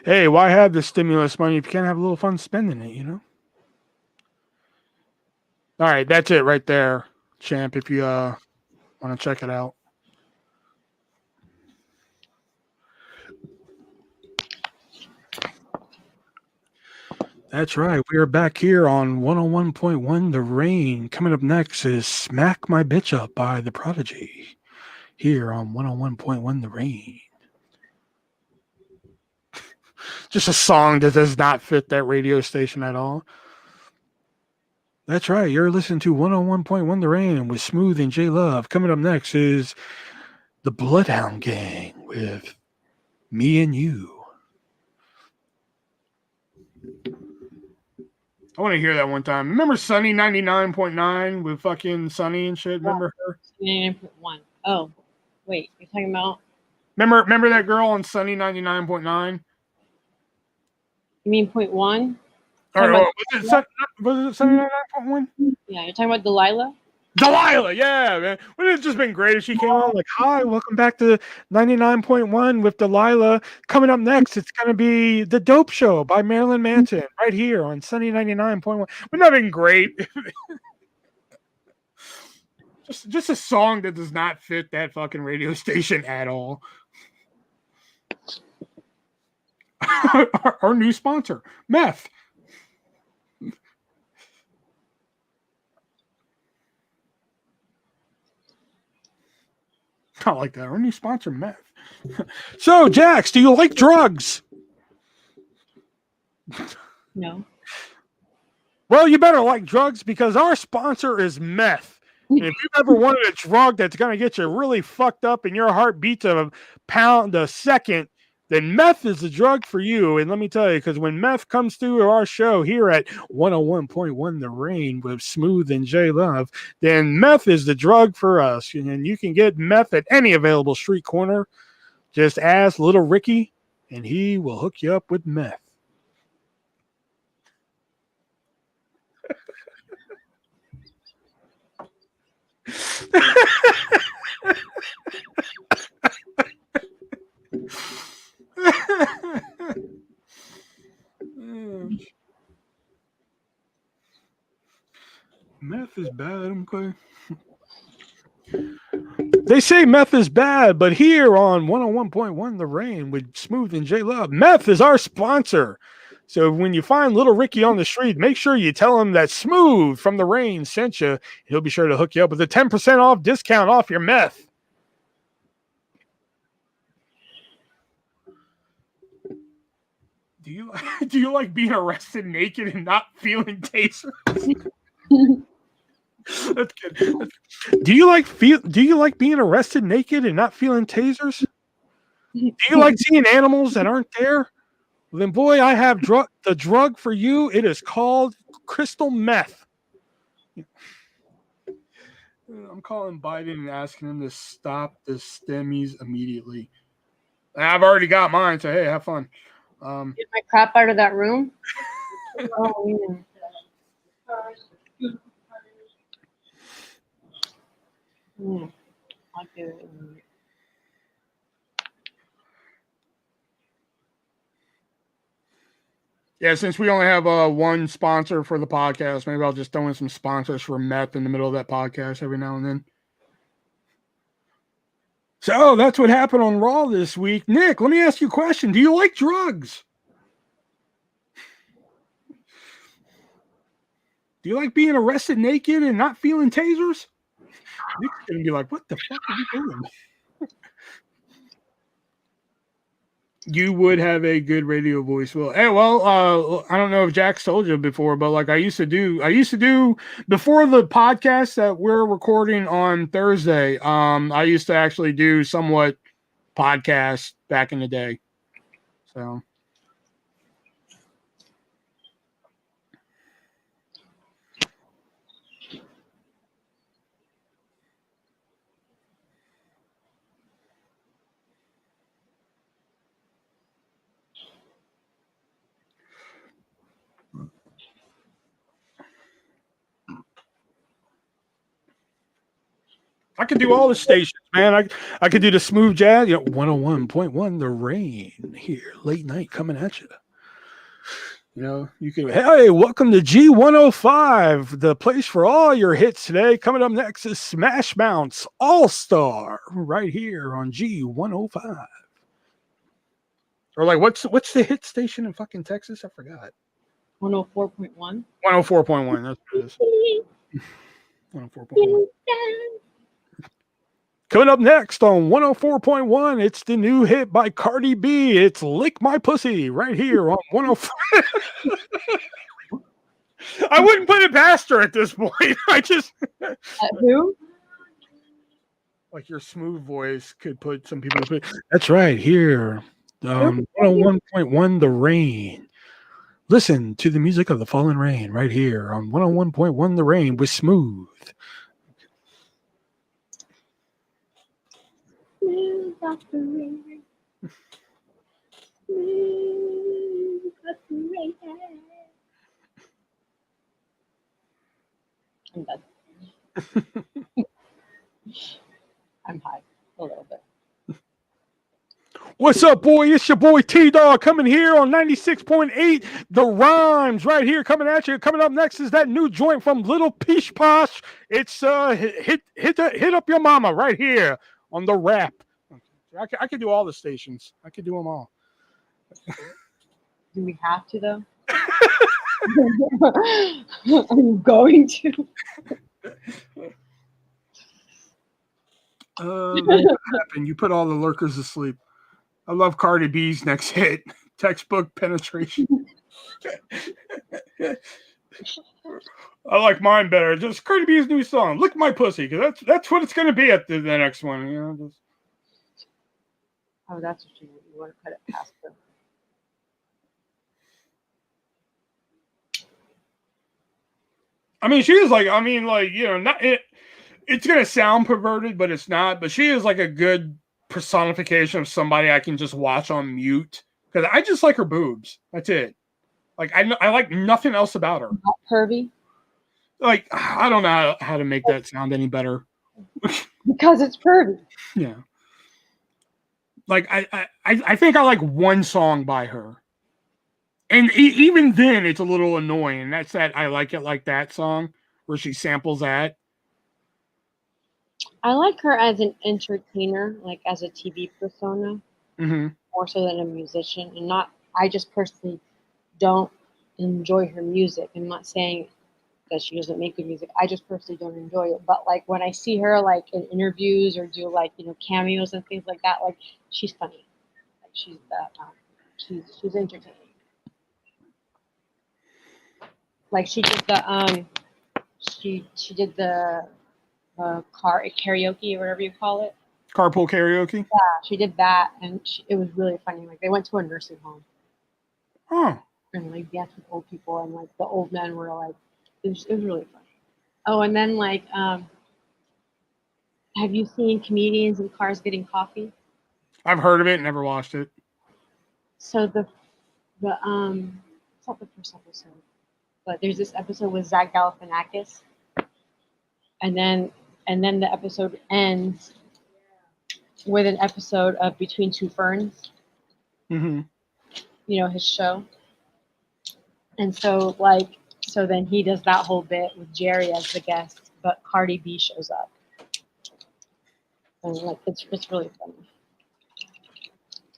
Hey, why have the stimulus money if you can't have a little fun spending it, you know? All right, that's it right there, champ, if you want to check it out. That's right. We are back here on 101.1 The Rain. Coming up next is Smack My Bitch Up by The Prodigy. Here on 101.1 The Rain. Just a song that does not fit that radio station at all. That's right. You're listening to 101.1 The Rain with Smooth and J Love. Coming up next is The Bloodhound Gang with Me and You. I want to hear that one time. Remember Sunny 99.9 with fucking Sunny and shit? Remember her? 99.1. Oh, wait. You're talking about? Remember that girl on Sunny 99.9? You mean 0.1? Was it Sunny 99.1? Yeah, you're talking about Delilah? Delilah, yeah, man. Wouldn't it have just been great if she came on like, hi, welcome back to 99.1 with Delilah. Coming up next, it's going to be The Dope Show by Marilyn Manson right here on Sunny 99.1. Wouldn't that have been great? Just a song that does not fit that fucking radio station at all. Our new sponsor, Meth. I like that. Our new sponsor, Meth. So, Jax, do you like drugs? No. Well, you better like drugs because our sponsor is Meth. And if you've ever wanted a drug that's going to get you really fucked up and your heart beats a pound a second, then Meth is the drug for you. And let me tell you, because when Meth comes through our show here at 101.1 The Rain with Smooth and J Love, then Meth is the drug for us. And you can get Meth at any available street corner. Just ask Little Ricky, and he will hook you up with Meth. Meth is bad, okay? They say meth is bad, but here on 101.1 The Rain with Smooth and J Love, Meth is our sponsor. So when you find Little Ricky on the street, make sure you tell him that Smooth from The Rain sent you. He'll be sure to hook you up with a 10% off discount off your meth. Do you like being arrested naked and not feeling taser? That's good. Do you like being arrested naked and not feeling tasers? Do you like seeing animals that aren't there? Well, then, boy, I have the drug for you. It is called crystal meth. I'm calling Biden and asking him to stop the STEMIs immediately. I've already got mine, so hey, have fun. Get my crap out of that room. Oh, yeah. I'll do it. Yeah, since we only have one sponsor for the podcast, maybe I'll just throw in some sponsors for meth in the middle of that podcast every now and then. So that's what happened on Raw this week. Nick, let me ask you a question. Do you like drugs? Do you like being arrested naked and not feeling tasers? Nick's going to be like, what the fuck are you doing? You would have a good radio voice. Well, hey, I don't know if Jax told you before, but like I used to do before the podcast that we're recording on Thursday. I used to actually do somewhat podcast back in the day. So I could do all the stations, man. I could do the smooth jazz, 101.1 The Rain here, late night coming at you. You can, hey, welcome to G105, the place for all your hits today. Coming up next is Smash Mount's All-Star right here on G105. Or like, what's the hit station in fucking Texas? I forgot. 104.1. 104.1. That's what it is. 104.1. Coming up next on 104.1, it's the new hit by Cardi B. It's Lick My Pussy right here on 104. I wouldn't put it past her at this point. I just... Who? Like your smooth voice could put some people... That's right, here. 101.1 The Rain. Listen to the music of the fallen rain right here on 101.1 The Rain with Smooth. Smooth like the rain. Smooth like the rain. I'm done. I'm high a little bit. What's up, boy? It's your boy T-Dog coming here on 96.8 The Rhymes right here coming at you. Coming up next is that new joint from Little Peach Posh. It's hit up your mama right here on the rap. I could do all the stations. I could do them all. Do we have to though? Are you going to? What happened? You put all the lurkers to sleep. I love Cardi B's next hit, Textbook Penetration. I like mine better. Just Cardi B's new song, Lick My Pussy, because that's what it's going to be at the next one. You know, just... Oh, that's what you want to put it past them. I mean, she is like, you know, not it's going to sound perverted, but it's not. But she is like a good personification of somebody I can just watch on mute because I just like her boobs. That's it. Like I like nothing else about her. Not pervy. Like I don't know how to make that sound any better. Because it's pervy. Yeah. Like I think I like one song by her, and even then it's a little annoying. That's that I Like It Like That song where she samples that. I like her as an entertainer, like as a TV persona, more so than a musician. And not, I just personally don't enjoy her music. I'm not saying that she doesn't make good music. I just personally don't enjoy it. But like when I see her like in interviews or do like, you know, cameos and things like that, like she's funny. Like she's she's entertaining. Like she did the she did the car karaoke or whatever you call it. Carpool karaoke? Yeah, she did that, and it was really funny. Like they went to a nursing home. Oh. And like danced with old people, and like the old men were like, it was really funny. Oh, and then like, have you seen Comedians in Cars Getting Coffee? I've heard of it, never watched it. So the it's not the first episode, but there's this episode with Zach Galifianakis, and then the episode ends with an episode of Between Two Ferns. You know, his show. And so then he does that whole bit with Jerry as the guest, but Cardi B shows up. And like it's really funny.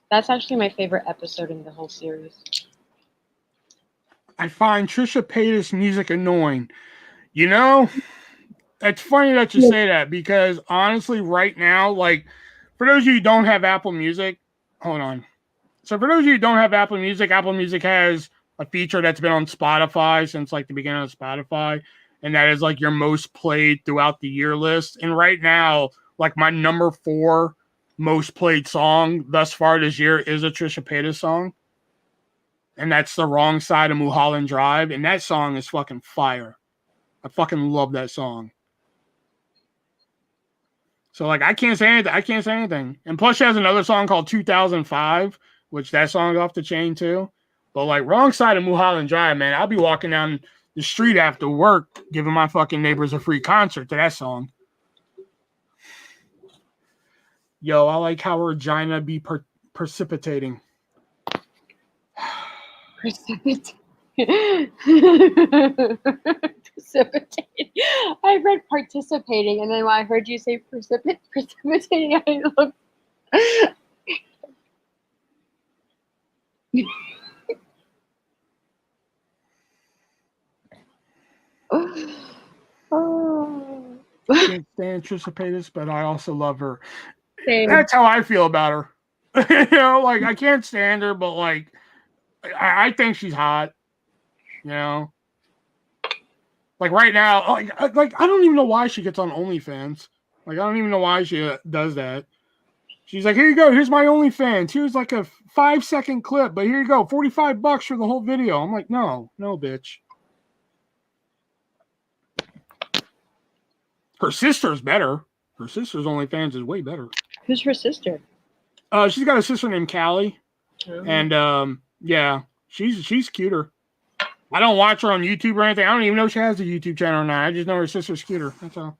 That's actually my favorite episode in the whole series. I find Trisha Paytas' music annoying. You know, it's funny that you say that because honestly, right now, like for those of you who don't have Apple Music, hold on. So for those of you who don't have Apple Music has a feature that's been on Spotify since like the beginning of Spotify, and that is like your most played throughout the year list. And right now, like my number 4 most played song thus far this year is a Trisha Paytas song. And that's The Wrong Side of Mulholland Drive. And that song is fucking fire. I fucking love that song. So like I can't say anything. And plus she has another song called 2005, which that song's off the chain too. But like Wrong Side of Mulholland Drive, man, I'll be walking down the street after work giving my fucking neighbors a free concert to that song. Yo, I like how Regina be precipitating. Precipitating. Precipitating. I read participating, and then when I heard you say precipitating, I looked. Oh. I can't stand Trisha Paytas, but I also love her. Same. That's how I feel about her. You know, like I can't stand her, but like I think she's hot. You know, like right now, like I don't even know why she gets on OnlyFans. Like I don't even know why she does that. She's like, here you go. Here's my OnlyFans. Here's like a 5-second clip, but here you go, $45 for the whole video. I'm like, no, bitch. Her sister's better. Her sister's OnlyFans is way better. Who's her sister? She's got a sister named Callie, and yeah, she's cuter. I don't watch her on YouTube or anything. I don't even know if she has a YouTube channel or not. I just know her sister's cuter. That's all.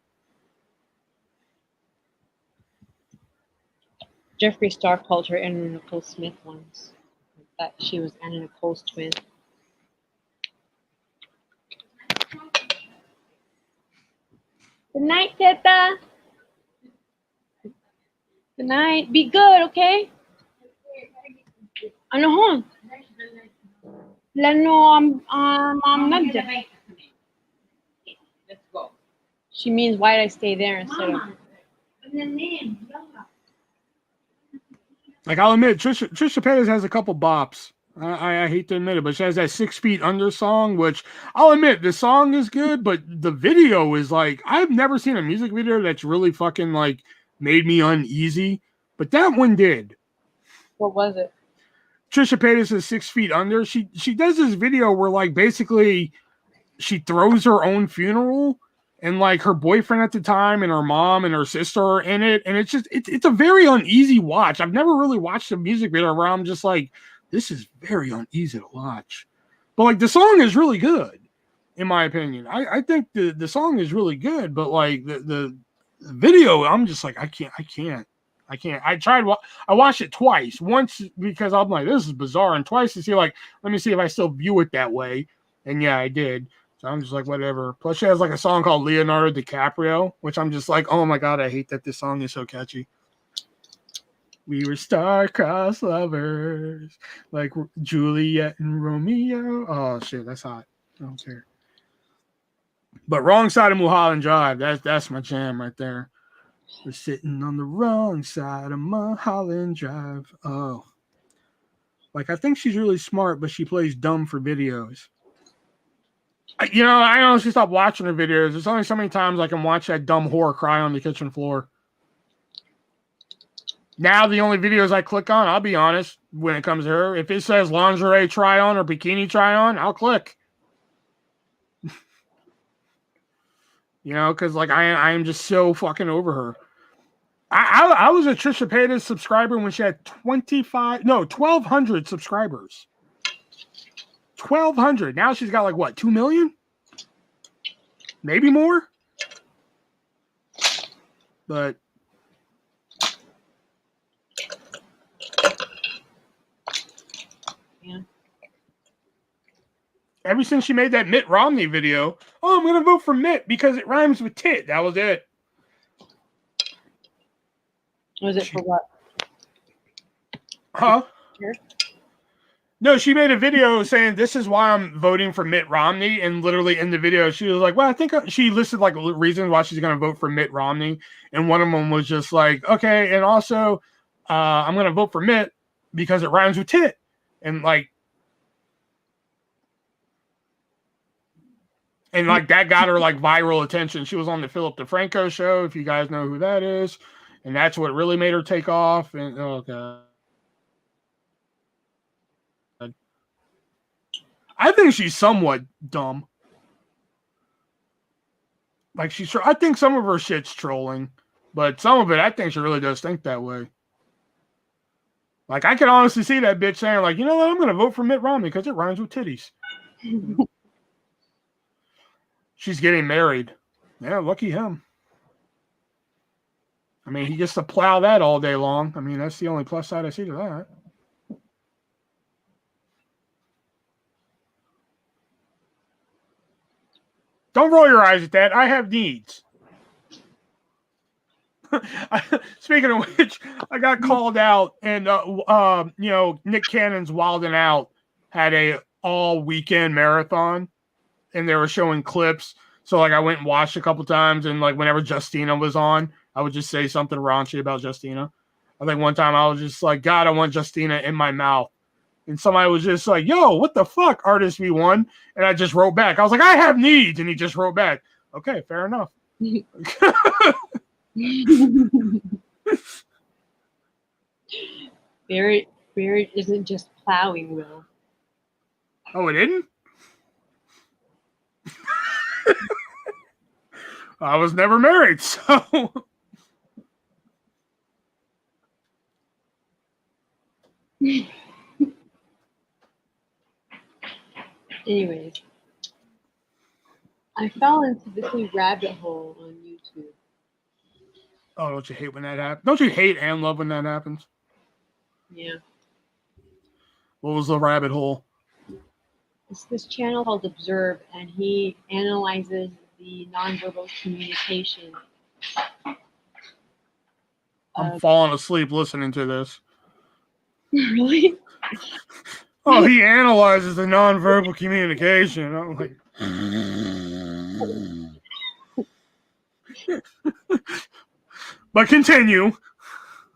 Jeffree Star called her Anna Nicole Smith once. That she was Anna Nicole's twin. Good night, Teta. Good night. Be good, okay? Ano hon? Lano nagda. Let's go. She means why did I stay there instead of Like, I'll admit, Trisha Paytas has a couple bops. I hate to admit it, but she has that 6 Feet Under song, which I'll admit the song is good, but the video is like, I've never seen a music video that's really fucking like made me uneasy, but that one did. what was it? Trisha Paytas' 6 Feet Under. She does this video where like basically she throws her own funeral, and like her boyfriend at the time and her mom and her sister are in it, and it's a very uneasy watch. I've never really watched a music video where I'm just like, this is very uneasy to watch. But like the song is really good, in my opinion. I think the song is really good, but like the video, I'm just like, I can't. I watched it twice. Once because I'm like, this is bizarre, and twice to see like, let me see if I still view it that way. And yeah, I did. So I'm just like, whatever. Plus, she has like a song called Leonardo DiCaprio, which I'm just like, oh my God, I hate that this song is so catchy. We were star-crossed lovers, like Juliet and Romeo. Oh shit, that's hot. I don't care. But Wrong Side of Mulholland Drive, that's my jam right there. We're sitting on the wrong side of Mulholland Drive. Oh. Like, I think she's really smart, but she plays dumb for videos. I honestly stopped watching her videos. There's only so many times I can watch that dumb whore cry on the kitchen floor. Now the only videos I click on, I'll be honest, when it comes to her, if it says lingerie try on or bikini try on, I'll click. Because like I am just so fucking over her. I was a Trisha Paytas subscriber when she had 1,200 subscribers. 1,200. Now she's got like what, 2 million? Maybe more. But Yeah. Ever since she made that Mitt Romney video, oh, I'm going to vote for Mitt because it rhymes with tit. That was it. Was it for what? Huh? Sure. No, she made a video saying this is why I'm voting for Mitt Romney, and literally in the video she was like, well, I think she listed like reasons why she's going to vote for Mitt Romney, and one of them was just like, okay, and also I'm going to vote for Mitt because it rhymes with tit, and like that got her like viral attention. She was on the Philip DeFranco show, if you guys know who that is, and that's what really made her take off. And oh god, I think she's somewhat dumb. Like I think some of her shit's trolling, but some of it, I think she really does think that way. Like I can honestly see that bitch saying, like, you know what, I'm going to vote for Mitt Romney because it rhymes with titties. She's getting married. Yeah, lucky him. I mean, he gets to plow that all day long. I mean, that's the only plus side I see to that. Don't roll your eyes at that. I have needs. Speaking of which, I got called out, and Nick Cannon's Wild 'N Out had a all weekend marathon, and they were showing clips. So like I went and watched a couple times, and like whenever Justina was on, I would just say something raunchy about Justina. I think one time I was just like, God, I want Justina in my mouth. And somebody was just like, yo, what the fuck, ArtistV1? And I just wrote back. I was like, I have needs. And he just wrote back, okay, fair enough. Barrett isn't just plowing, Will. Oh, it didn't? I was never married, so... Anyways, I fell into this new rabbit hole on YouTube. Oh, don't you hate when that happens? Don't you hate and love when that happens? Yeah. What was the rabbit hole? It's this channel called Observe, and he analyzes the nonverbal communication. I'm falling asleep listening to this. Really? Oh, he analyzes the nonverbal communication. I'm like, but continue.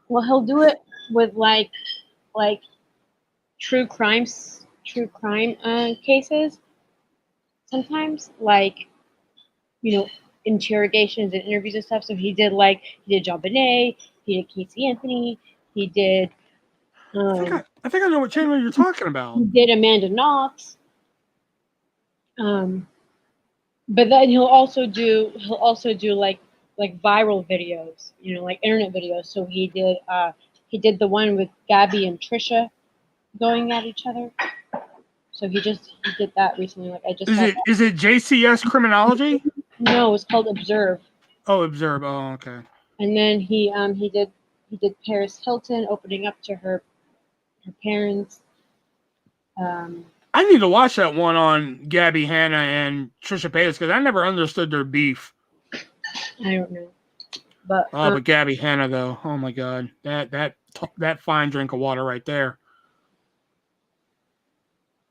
Well, he'll do it with like true crime cases. Sometimes, like, interrogations and interviews and stuff. So he did John Bonet, he did Casey Anthony, he did I think I know what channel you're talking about. he did Amanda Knox. But then he'll also do like viral videos, like internet videos. So he did the one with Gabby and Trisha going at each other. So he did that recently. Like I just is it JCS Criminology? No, it's called Observe. Oh, Observe. Oh, okay. And then he did Paris Hilton opening up to her parents. I need to watch that one on Gabby Hanna and Trisha Paytas because I never understood their beef. I don't know, but but Gabby Hanna though, oh my god, that fine drink of water right there.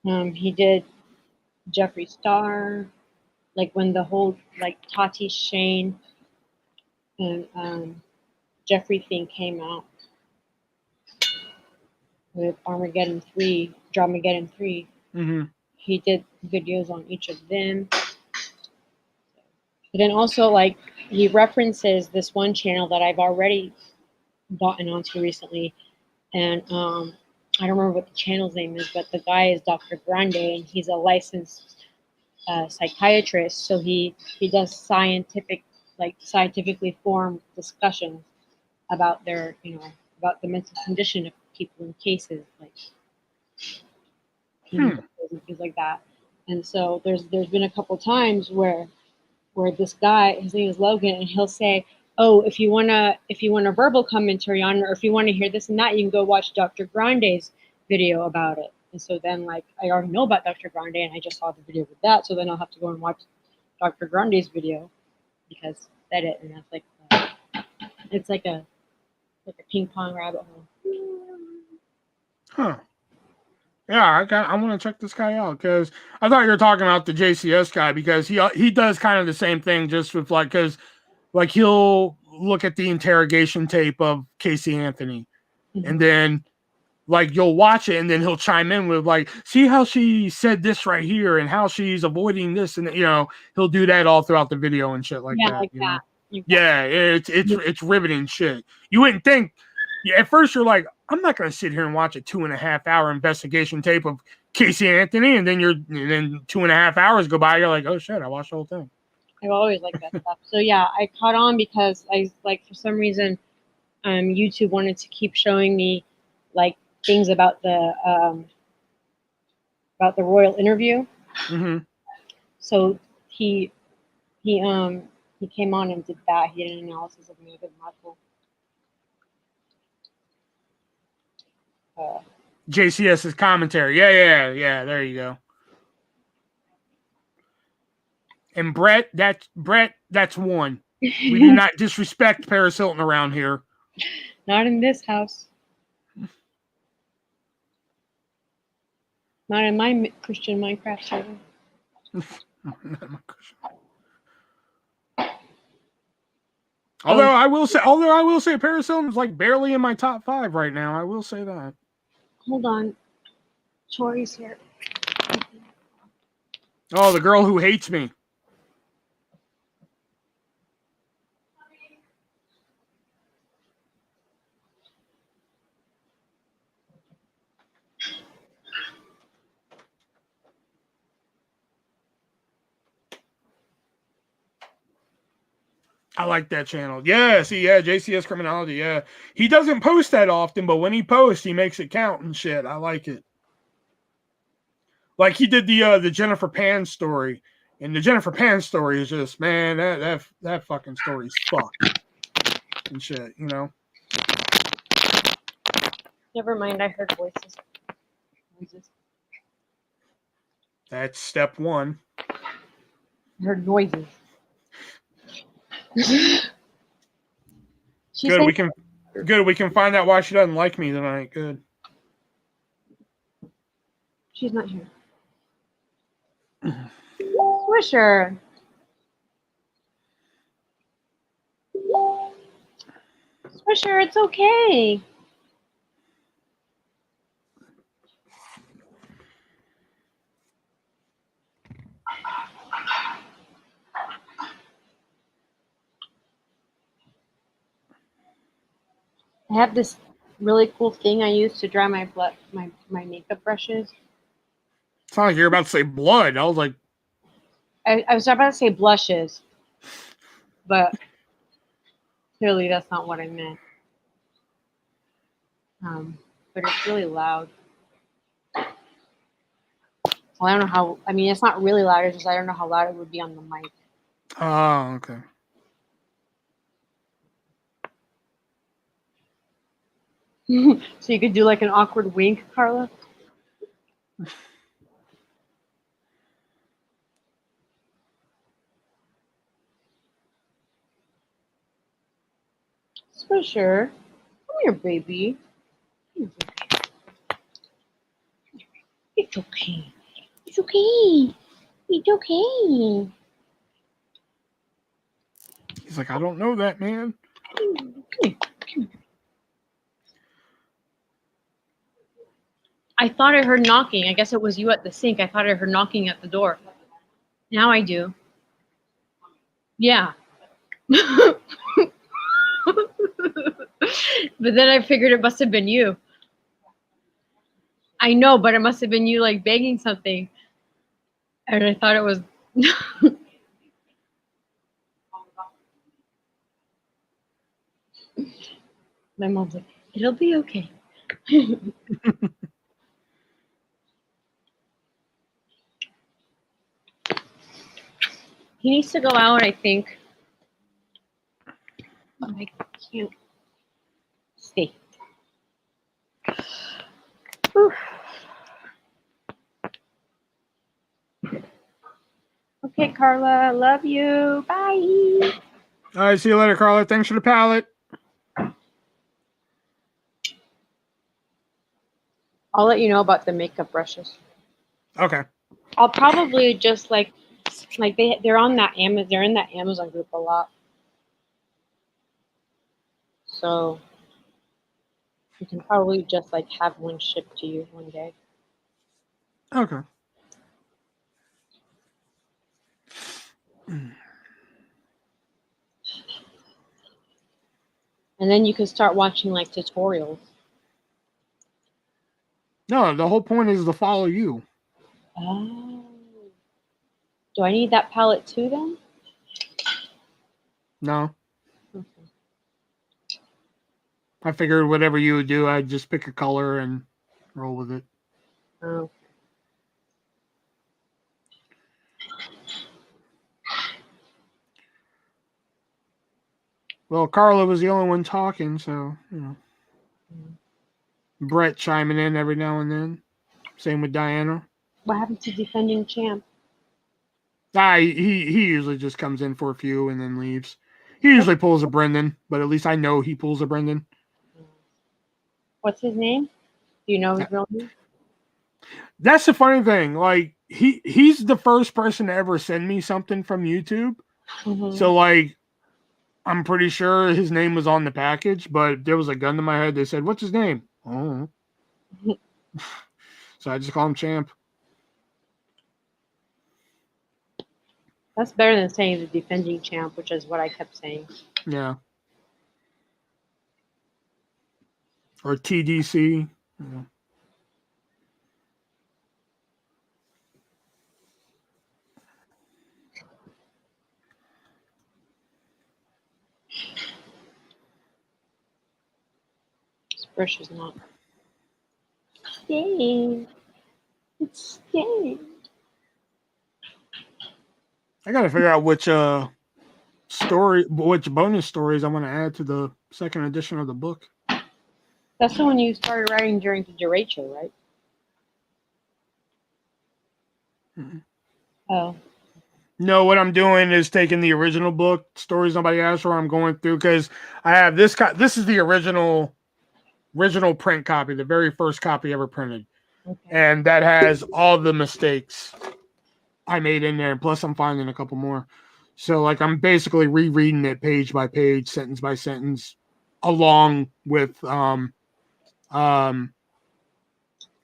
He did Jeffree Star, like when the whole Tati Shane and Jeffree thing came out with Dramageddon 3. Mm-hmm. He did videos on each of them. But then also, he references this one channel that I've already gotten onto recently, and I don't remember what the channel's name is, but the guy is Dr. Grande, and he's a licensed psychiatrist. So he does scientifically formed discussions about their, about the mental condition of people in cases, and things like that. And so there's been a couple times where this guy, his name is Logan, and he'll say, "Oh, if you want a verbal commentary on it, or if you want to hear this and that, you can go watch Dr. Grande's video about it." And so then, I already know about Dr. Grande, and I just saw the video with that, so then I'll have to go and watch Dr. Grande's video because said it, and that's it's like a ping pong rabbit hole. Huh. Yeah, I want to check this guy out because I thought you were talking about the JCS guy because he does kind of the same thing just with because he'll look at the interrogation tape of Casey Anthony, and then you'll watch it and then he'll chime in with see how she said this right here and how she's avoiding this, and he'll do that all throughout the video and shit like that. Yeah, it's riveting shit. You wouldn't think. Yeah, at first you're like, I'm not going to sit here and watch a 2.5 hour investigation tape of Casey Anthony, and then 2.5 hours go by. You're like, oh shit, I watched the whole thing. I always like that stuff. So yeah, I caught on because I for some reason, YouTube wanted to keep showing me things about the royal interview. Mm-hmm. So he came on and did that. He did an analysis of Meghan Markle. JCS's commentary. Yeah. There you go. And Brett, that's one. We do not disrespect Paris Hilton around here. Not in this house. Not in my Christian Minecraft server. Although I will say Paris Hilton's barely in my top 5 right now. I will say that. Hold on. Tori's here. Oh, the girl who hates me. I like that channel. Yeah, see, JCS Criminology, yeah. He doesn't post that often, but when he posts, he makes it count and shit. I like it. He did the Jennifer Pan story. And the Jennifer Pan story is just, man, that fucking story is fucked. and shit, you know? Never mind, I heard voices. Noises. That's step one. I heard noises. She Good, said, we can find out why she doesn't like me tonight. Good. she's not here. Swisher. Swisher, it's okay. I have this really cool thing I use to dry my makeup brushes. It's not like you're about to say blood. I was like, I was about to say blushes, but clearly that's not what I meant. But it's really loud. So I don't know how. I mean, it's not really loud. It's just I don't know how loud it would be on the mic. oh, okay. So you could do like an awkward wink, Karla. Swisher, come here, baby. Come here, baby. It's okay. It's okay. It's okay. He's like, I don't know that, man. Come here. I thought I heard knocking. I guess it was you at the sink. I thought I heard knocking at the door. Now I do. Yeah. But then I figured it must have been you. I know, but it must have been you like begging something. And I thought it was my mom's like, it'll be okay. He needs to go out, I think. I can't stay. Whew. Okay, Karla, love you. Bye. All right, see you later, Karla. Thanks for the palette. I'll let you know about the makeup brushes. Okay. I'll probably just like they're on that they're in that Amazon group a lot. So you can probably just like have one shipped to you one day. Okay. And then you can start watching like tutorials. No, the whole point is to follow you. Oh. Do I need that palette too then? No. Okay. I figured whatever you would do, I'd just pick a color and roll with it. Oh. Well, Karla was the only one talking, so, you know. Brett chiming in every now and then. Same with Diana. What happened to defending champ? He usually just comes in for a few and then leaves. He usually pulls a Brendan, but at least I know he pulls a Brendan. What's his name? Do you know his real name? That's the funny thing. Like he's the first person to ever send me something from YouTube. Mm-hmm. So like I'm pretty sure his name was on the package, but there was a gun to my head. They said, "What's his name?" Oh. So I just call him Champ. That's better than saying the defending champ, which is what I kept saying. Yeah. Or TDC. Yeah. This brush is not staying. It's staying. I gotta figure out which bonus stories I want to add to the second edition of the book. That's the one you started writing during the derecho, right? Mm-hmm. Oh. No, what I'm doing is taking the original book, Stories Nobody Asked For. I'm going through because I have this. This is the original print copy, the very first copy ever printed, and that has all the mistakes I made in there. Plus, I'm finding a couple more. So, like, I'm basically rereading it page by page, sentence by sentence, along with going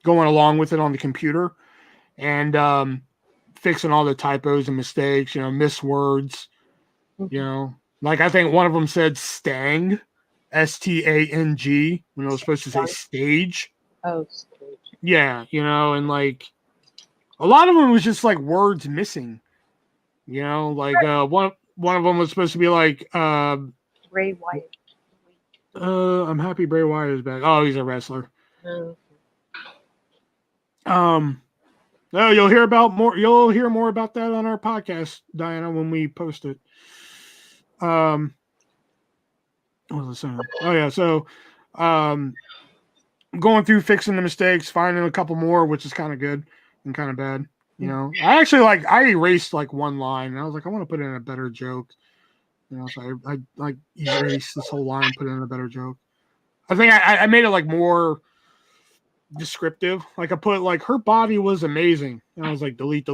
along with it on the computer, and fixing all the typos and mistakes, miss words, like I think one of them said stang, STANG, when it was supposed to say stage. Oh, stage. Yeah, and like a lot of them was just like words missing, like one of them was supposed to be like Bray Wyatt. I'm happy Bray Wyatt is back. Oh, he's a wrestler. Oh. No, you'll hear more about that on our podcast, Diana, when we post it. What was I saying? Oh yeah, so going through fixing the mistakes, finding a couple more, which is kind of good and kind of bad. I actually I erased like one line, and I was like, I want to put in a better joke. So I like erased this whole line, put in a better joke. I think I made it like more descriptive. Like I put like her body was amazing, and I was like delete.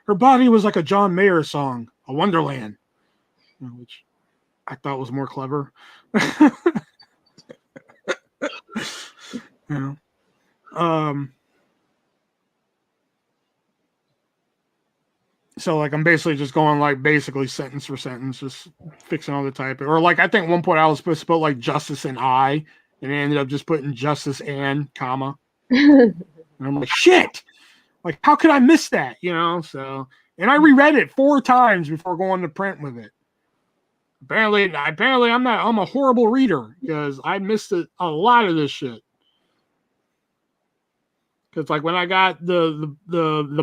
Her body was like a John Mayer song, A Wonderland, which I thought was more clever. So like I'm basically just going like basically sentence for sentence, just fixing all the typing. Or like I think at one point I was supposed to put like justice and I, and I ended up just putting justice and comma. And I'm like, shit! Like how could I miss that? So and I reread it 4 times before going to print with it. Apparently I'm a horrible reader because I missed a lot of this shit. Because like when I got the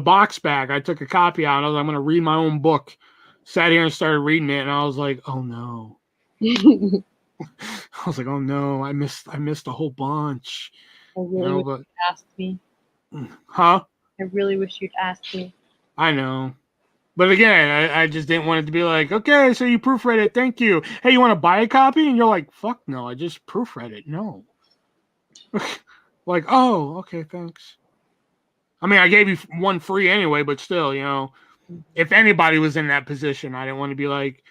box back, I took a copy out. I was like, I'm gonna read my own book. Sat here and started reading it, and I was like, oh no. I was like, oh no, I missed a whole bunch. I really wish you'd asked me. Huh? I really wish you'd asked me. I know. But again, I just didn't want it to be like, okay, so you proofread it, thank you. Hey, you want to buy a copy? And you're like, fuck no, I just proofread it. No. Like, oh, okay, thanks. I mean, I gave you one free anyway, but still, if anybody was in that position, I didn't want to be like,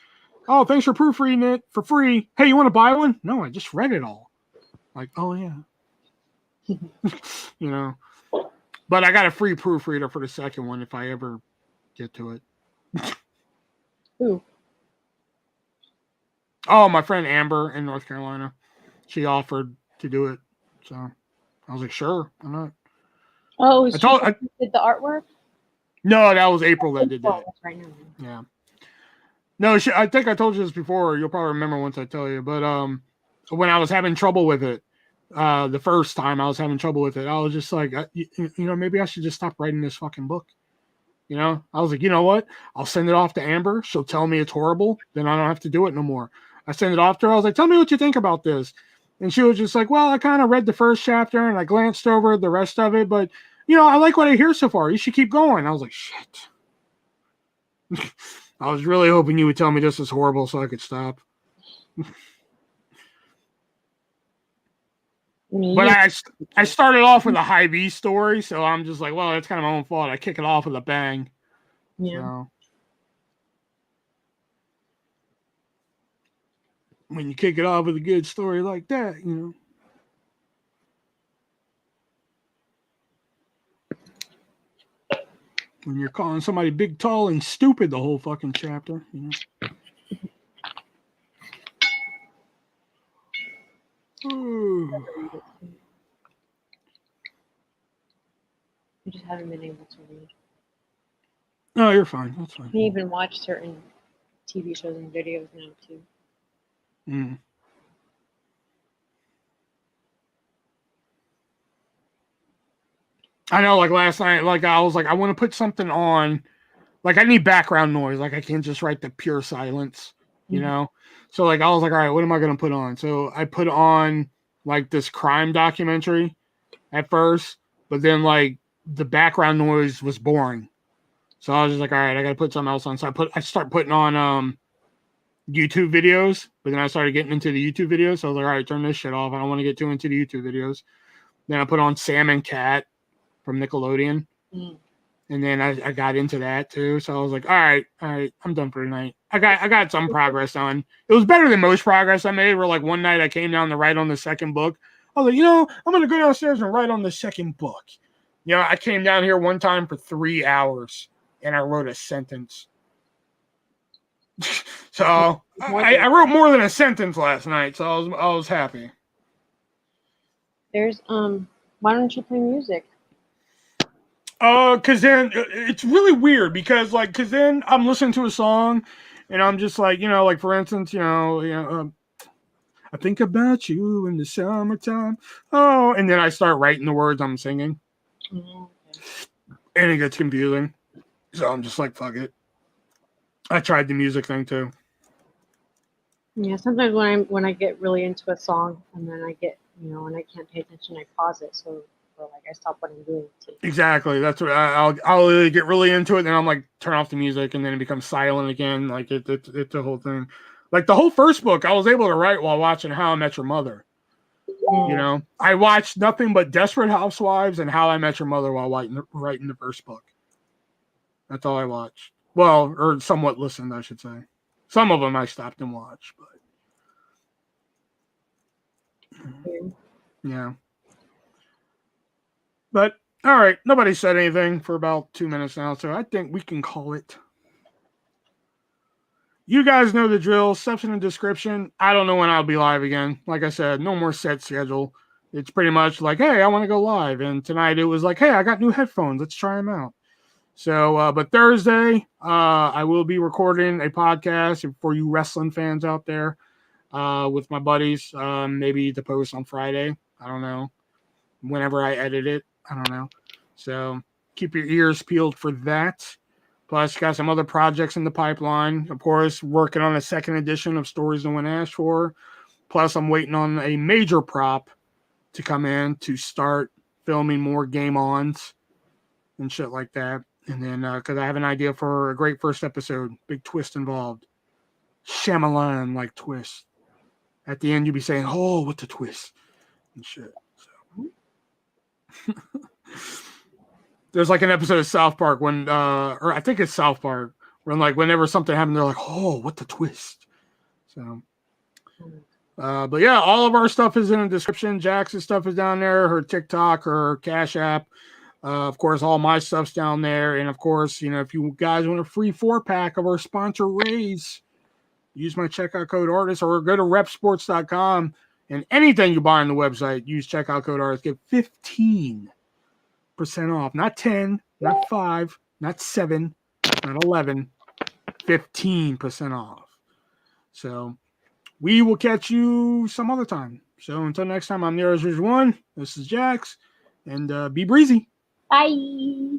oh, thanks for proofreading it for free. Hey, you want to buy one? No, I just read it all. Like, oh, yeah. But I got a free proofreader for the second one if I ever get to it. Who? Oh, my friend Amber in North Carolina. She offered to do it. So I was like, sure, why not? Oh, did the artwork? No, that was April that did that. That's right now. Yeah. No, I think I told you this before. You'll probably remember once I tell you. But when I was having trouble with it, the first time I was having trouble with it, I was just like, maybe I should just stop writing this fucking book. I was like, you know what? I'll send it off to Amber. She'll tell me it's horrible. Then I don't have to do it no more. I sent it off to her. I was like, tell me what you think about this. And she was just like, well, I kind of read the first chapter and I glanced over the rest of it, but I like what I hear so far. You should keep going. I was like, shit. I was really hoping you would tell me this is horrible so I could stop. But I started off with a high V story, so I'm just like, well, that's kind of my own fault. I kick it off with a bang. Yeah. So, when you kick it off with a good story like that, when you're calling somebody big, tall, and stupid the whole fucking chapter, I just haven't been able to read. No, you're fine. That's fine. I even watch certain TV shows and videos now too. Mm. I know, like last night, like I was like, I want to put something on. Like I need background noise. Like I can't just write the pure silence. you know? So like, I was like, all right, what am I going to put on? So I put on like this crime documentary at first, but then like the background noise was boring. So I was just like, all right, I got to put something else on. So I start putting on YouTube videos, but then I started getting into the YouTube videos. So I was like, all right, turn this shit off. I don't want to get too into the YouTube videos. Then I put on Sam and Cat from Nickelodeon. And then I got into that too. So I was like, all right, I'm done for tonight. I got some progress on. It was better than most progress I made. Where like one night I came down to write on the second book. I was like, I'm gonna go downstairs and write on the second book. I came down here one time for 3 hours and I wrote a sentence. So I wrote more than a sentence last night. So I was happy. There's why don't you play music? Cause then it's really weird because then I'm listening to a song and I'm just like, like for instance, I think about you in the summertime. Oh, and then I start writing the words I'm singing. And it gets confusing. So I'm just like, fuck it. I tried the music thing too. Yeah, sometimes when I get really into a song and then I get, and I can't pay attention, I pause it. So like I stop what I'm doing too. Exactly. That's what I'll really get really into it. And then I'm like, turn off the music and then it becomes silent again. Like it's the whole thing. Like the whole first book, I was able to write while watching How I Met Your Mother. I watched nothing but Desperate Housewives and How I Met Your Mother while writing the first book. That's all I watched. Well, or somewhat listened, I should say. Some of them I stopped and watched, but yeah. But all right, nobody said anything for about 2 minutes now, so I think we can call it. You guys know the drill. Stuff's in the description. I don't know when I'll be live again. Like I said, no more set schedule. It's pretty much like, hey, I want to go live. And tonight it was like, hey, I got new headphones. Let's try them out. So, but Thursday, I will be recording a podcast for you wrestling fans out there with my buddies. Maybe to post on Friday. I don't know. Whenever I edit it. I don't know. So keep your ears peeled for that. Plus, got some other projects in the pipeline. Of course, working on a second edition of Stories No One Asked For. Plus, I'm waiting on a major prop to come in to start filming more game-ons and shit like that. And then, because I have an idea for a great first episode. Big twist involved. Shyamalan-like twist. At the end, you'll be saying, oh, what's a twist? And shit. So. There's like an episode of South Park when, or I think it's South Park, when like whenever something happened, they're like, "Oh, what the twist!" So, but yeah, all of our stuff is in the description. Jax's stuff is down there. Her TikTok, her Cash App, of course, all my stuff's down there. And of course, if you guys want a free 4-pack of our sponsor Raise, use my checkout code artist or go to repsports.com and anything you buy on the website, use checkout code artist, get 15% off, not 10, not 5, not 7, not 11, 15% off. So we will catch you some other time. So until next time, I'm the ArtistVersion1. This is Jax, and be breezy. Bye.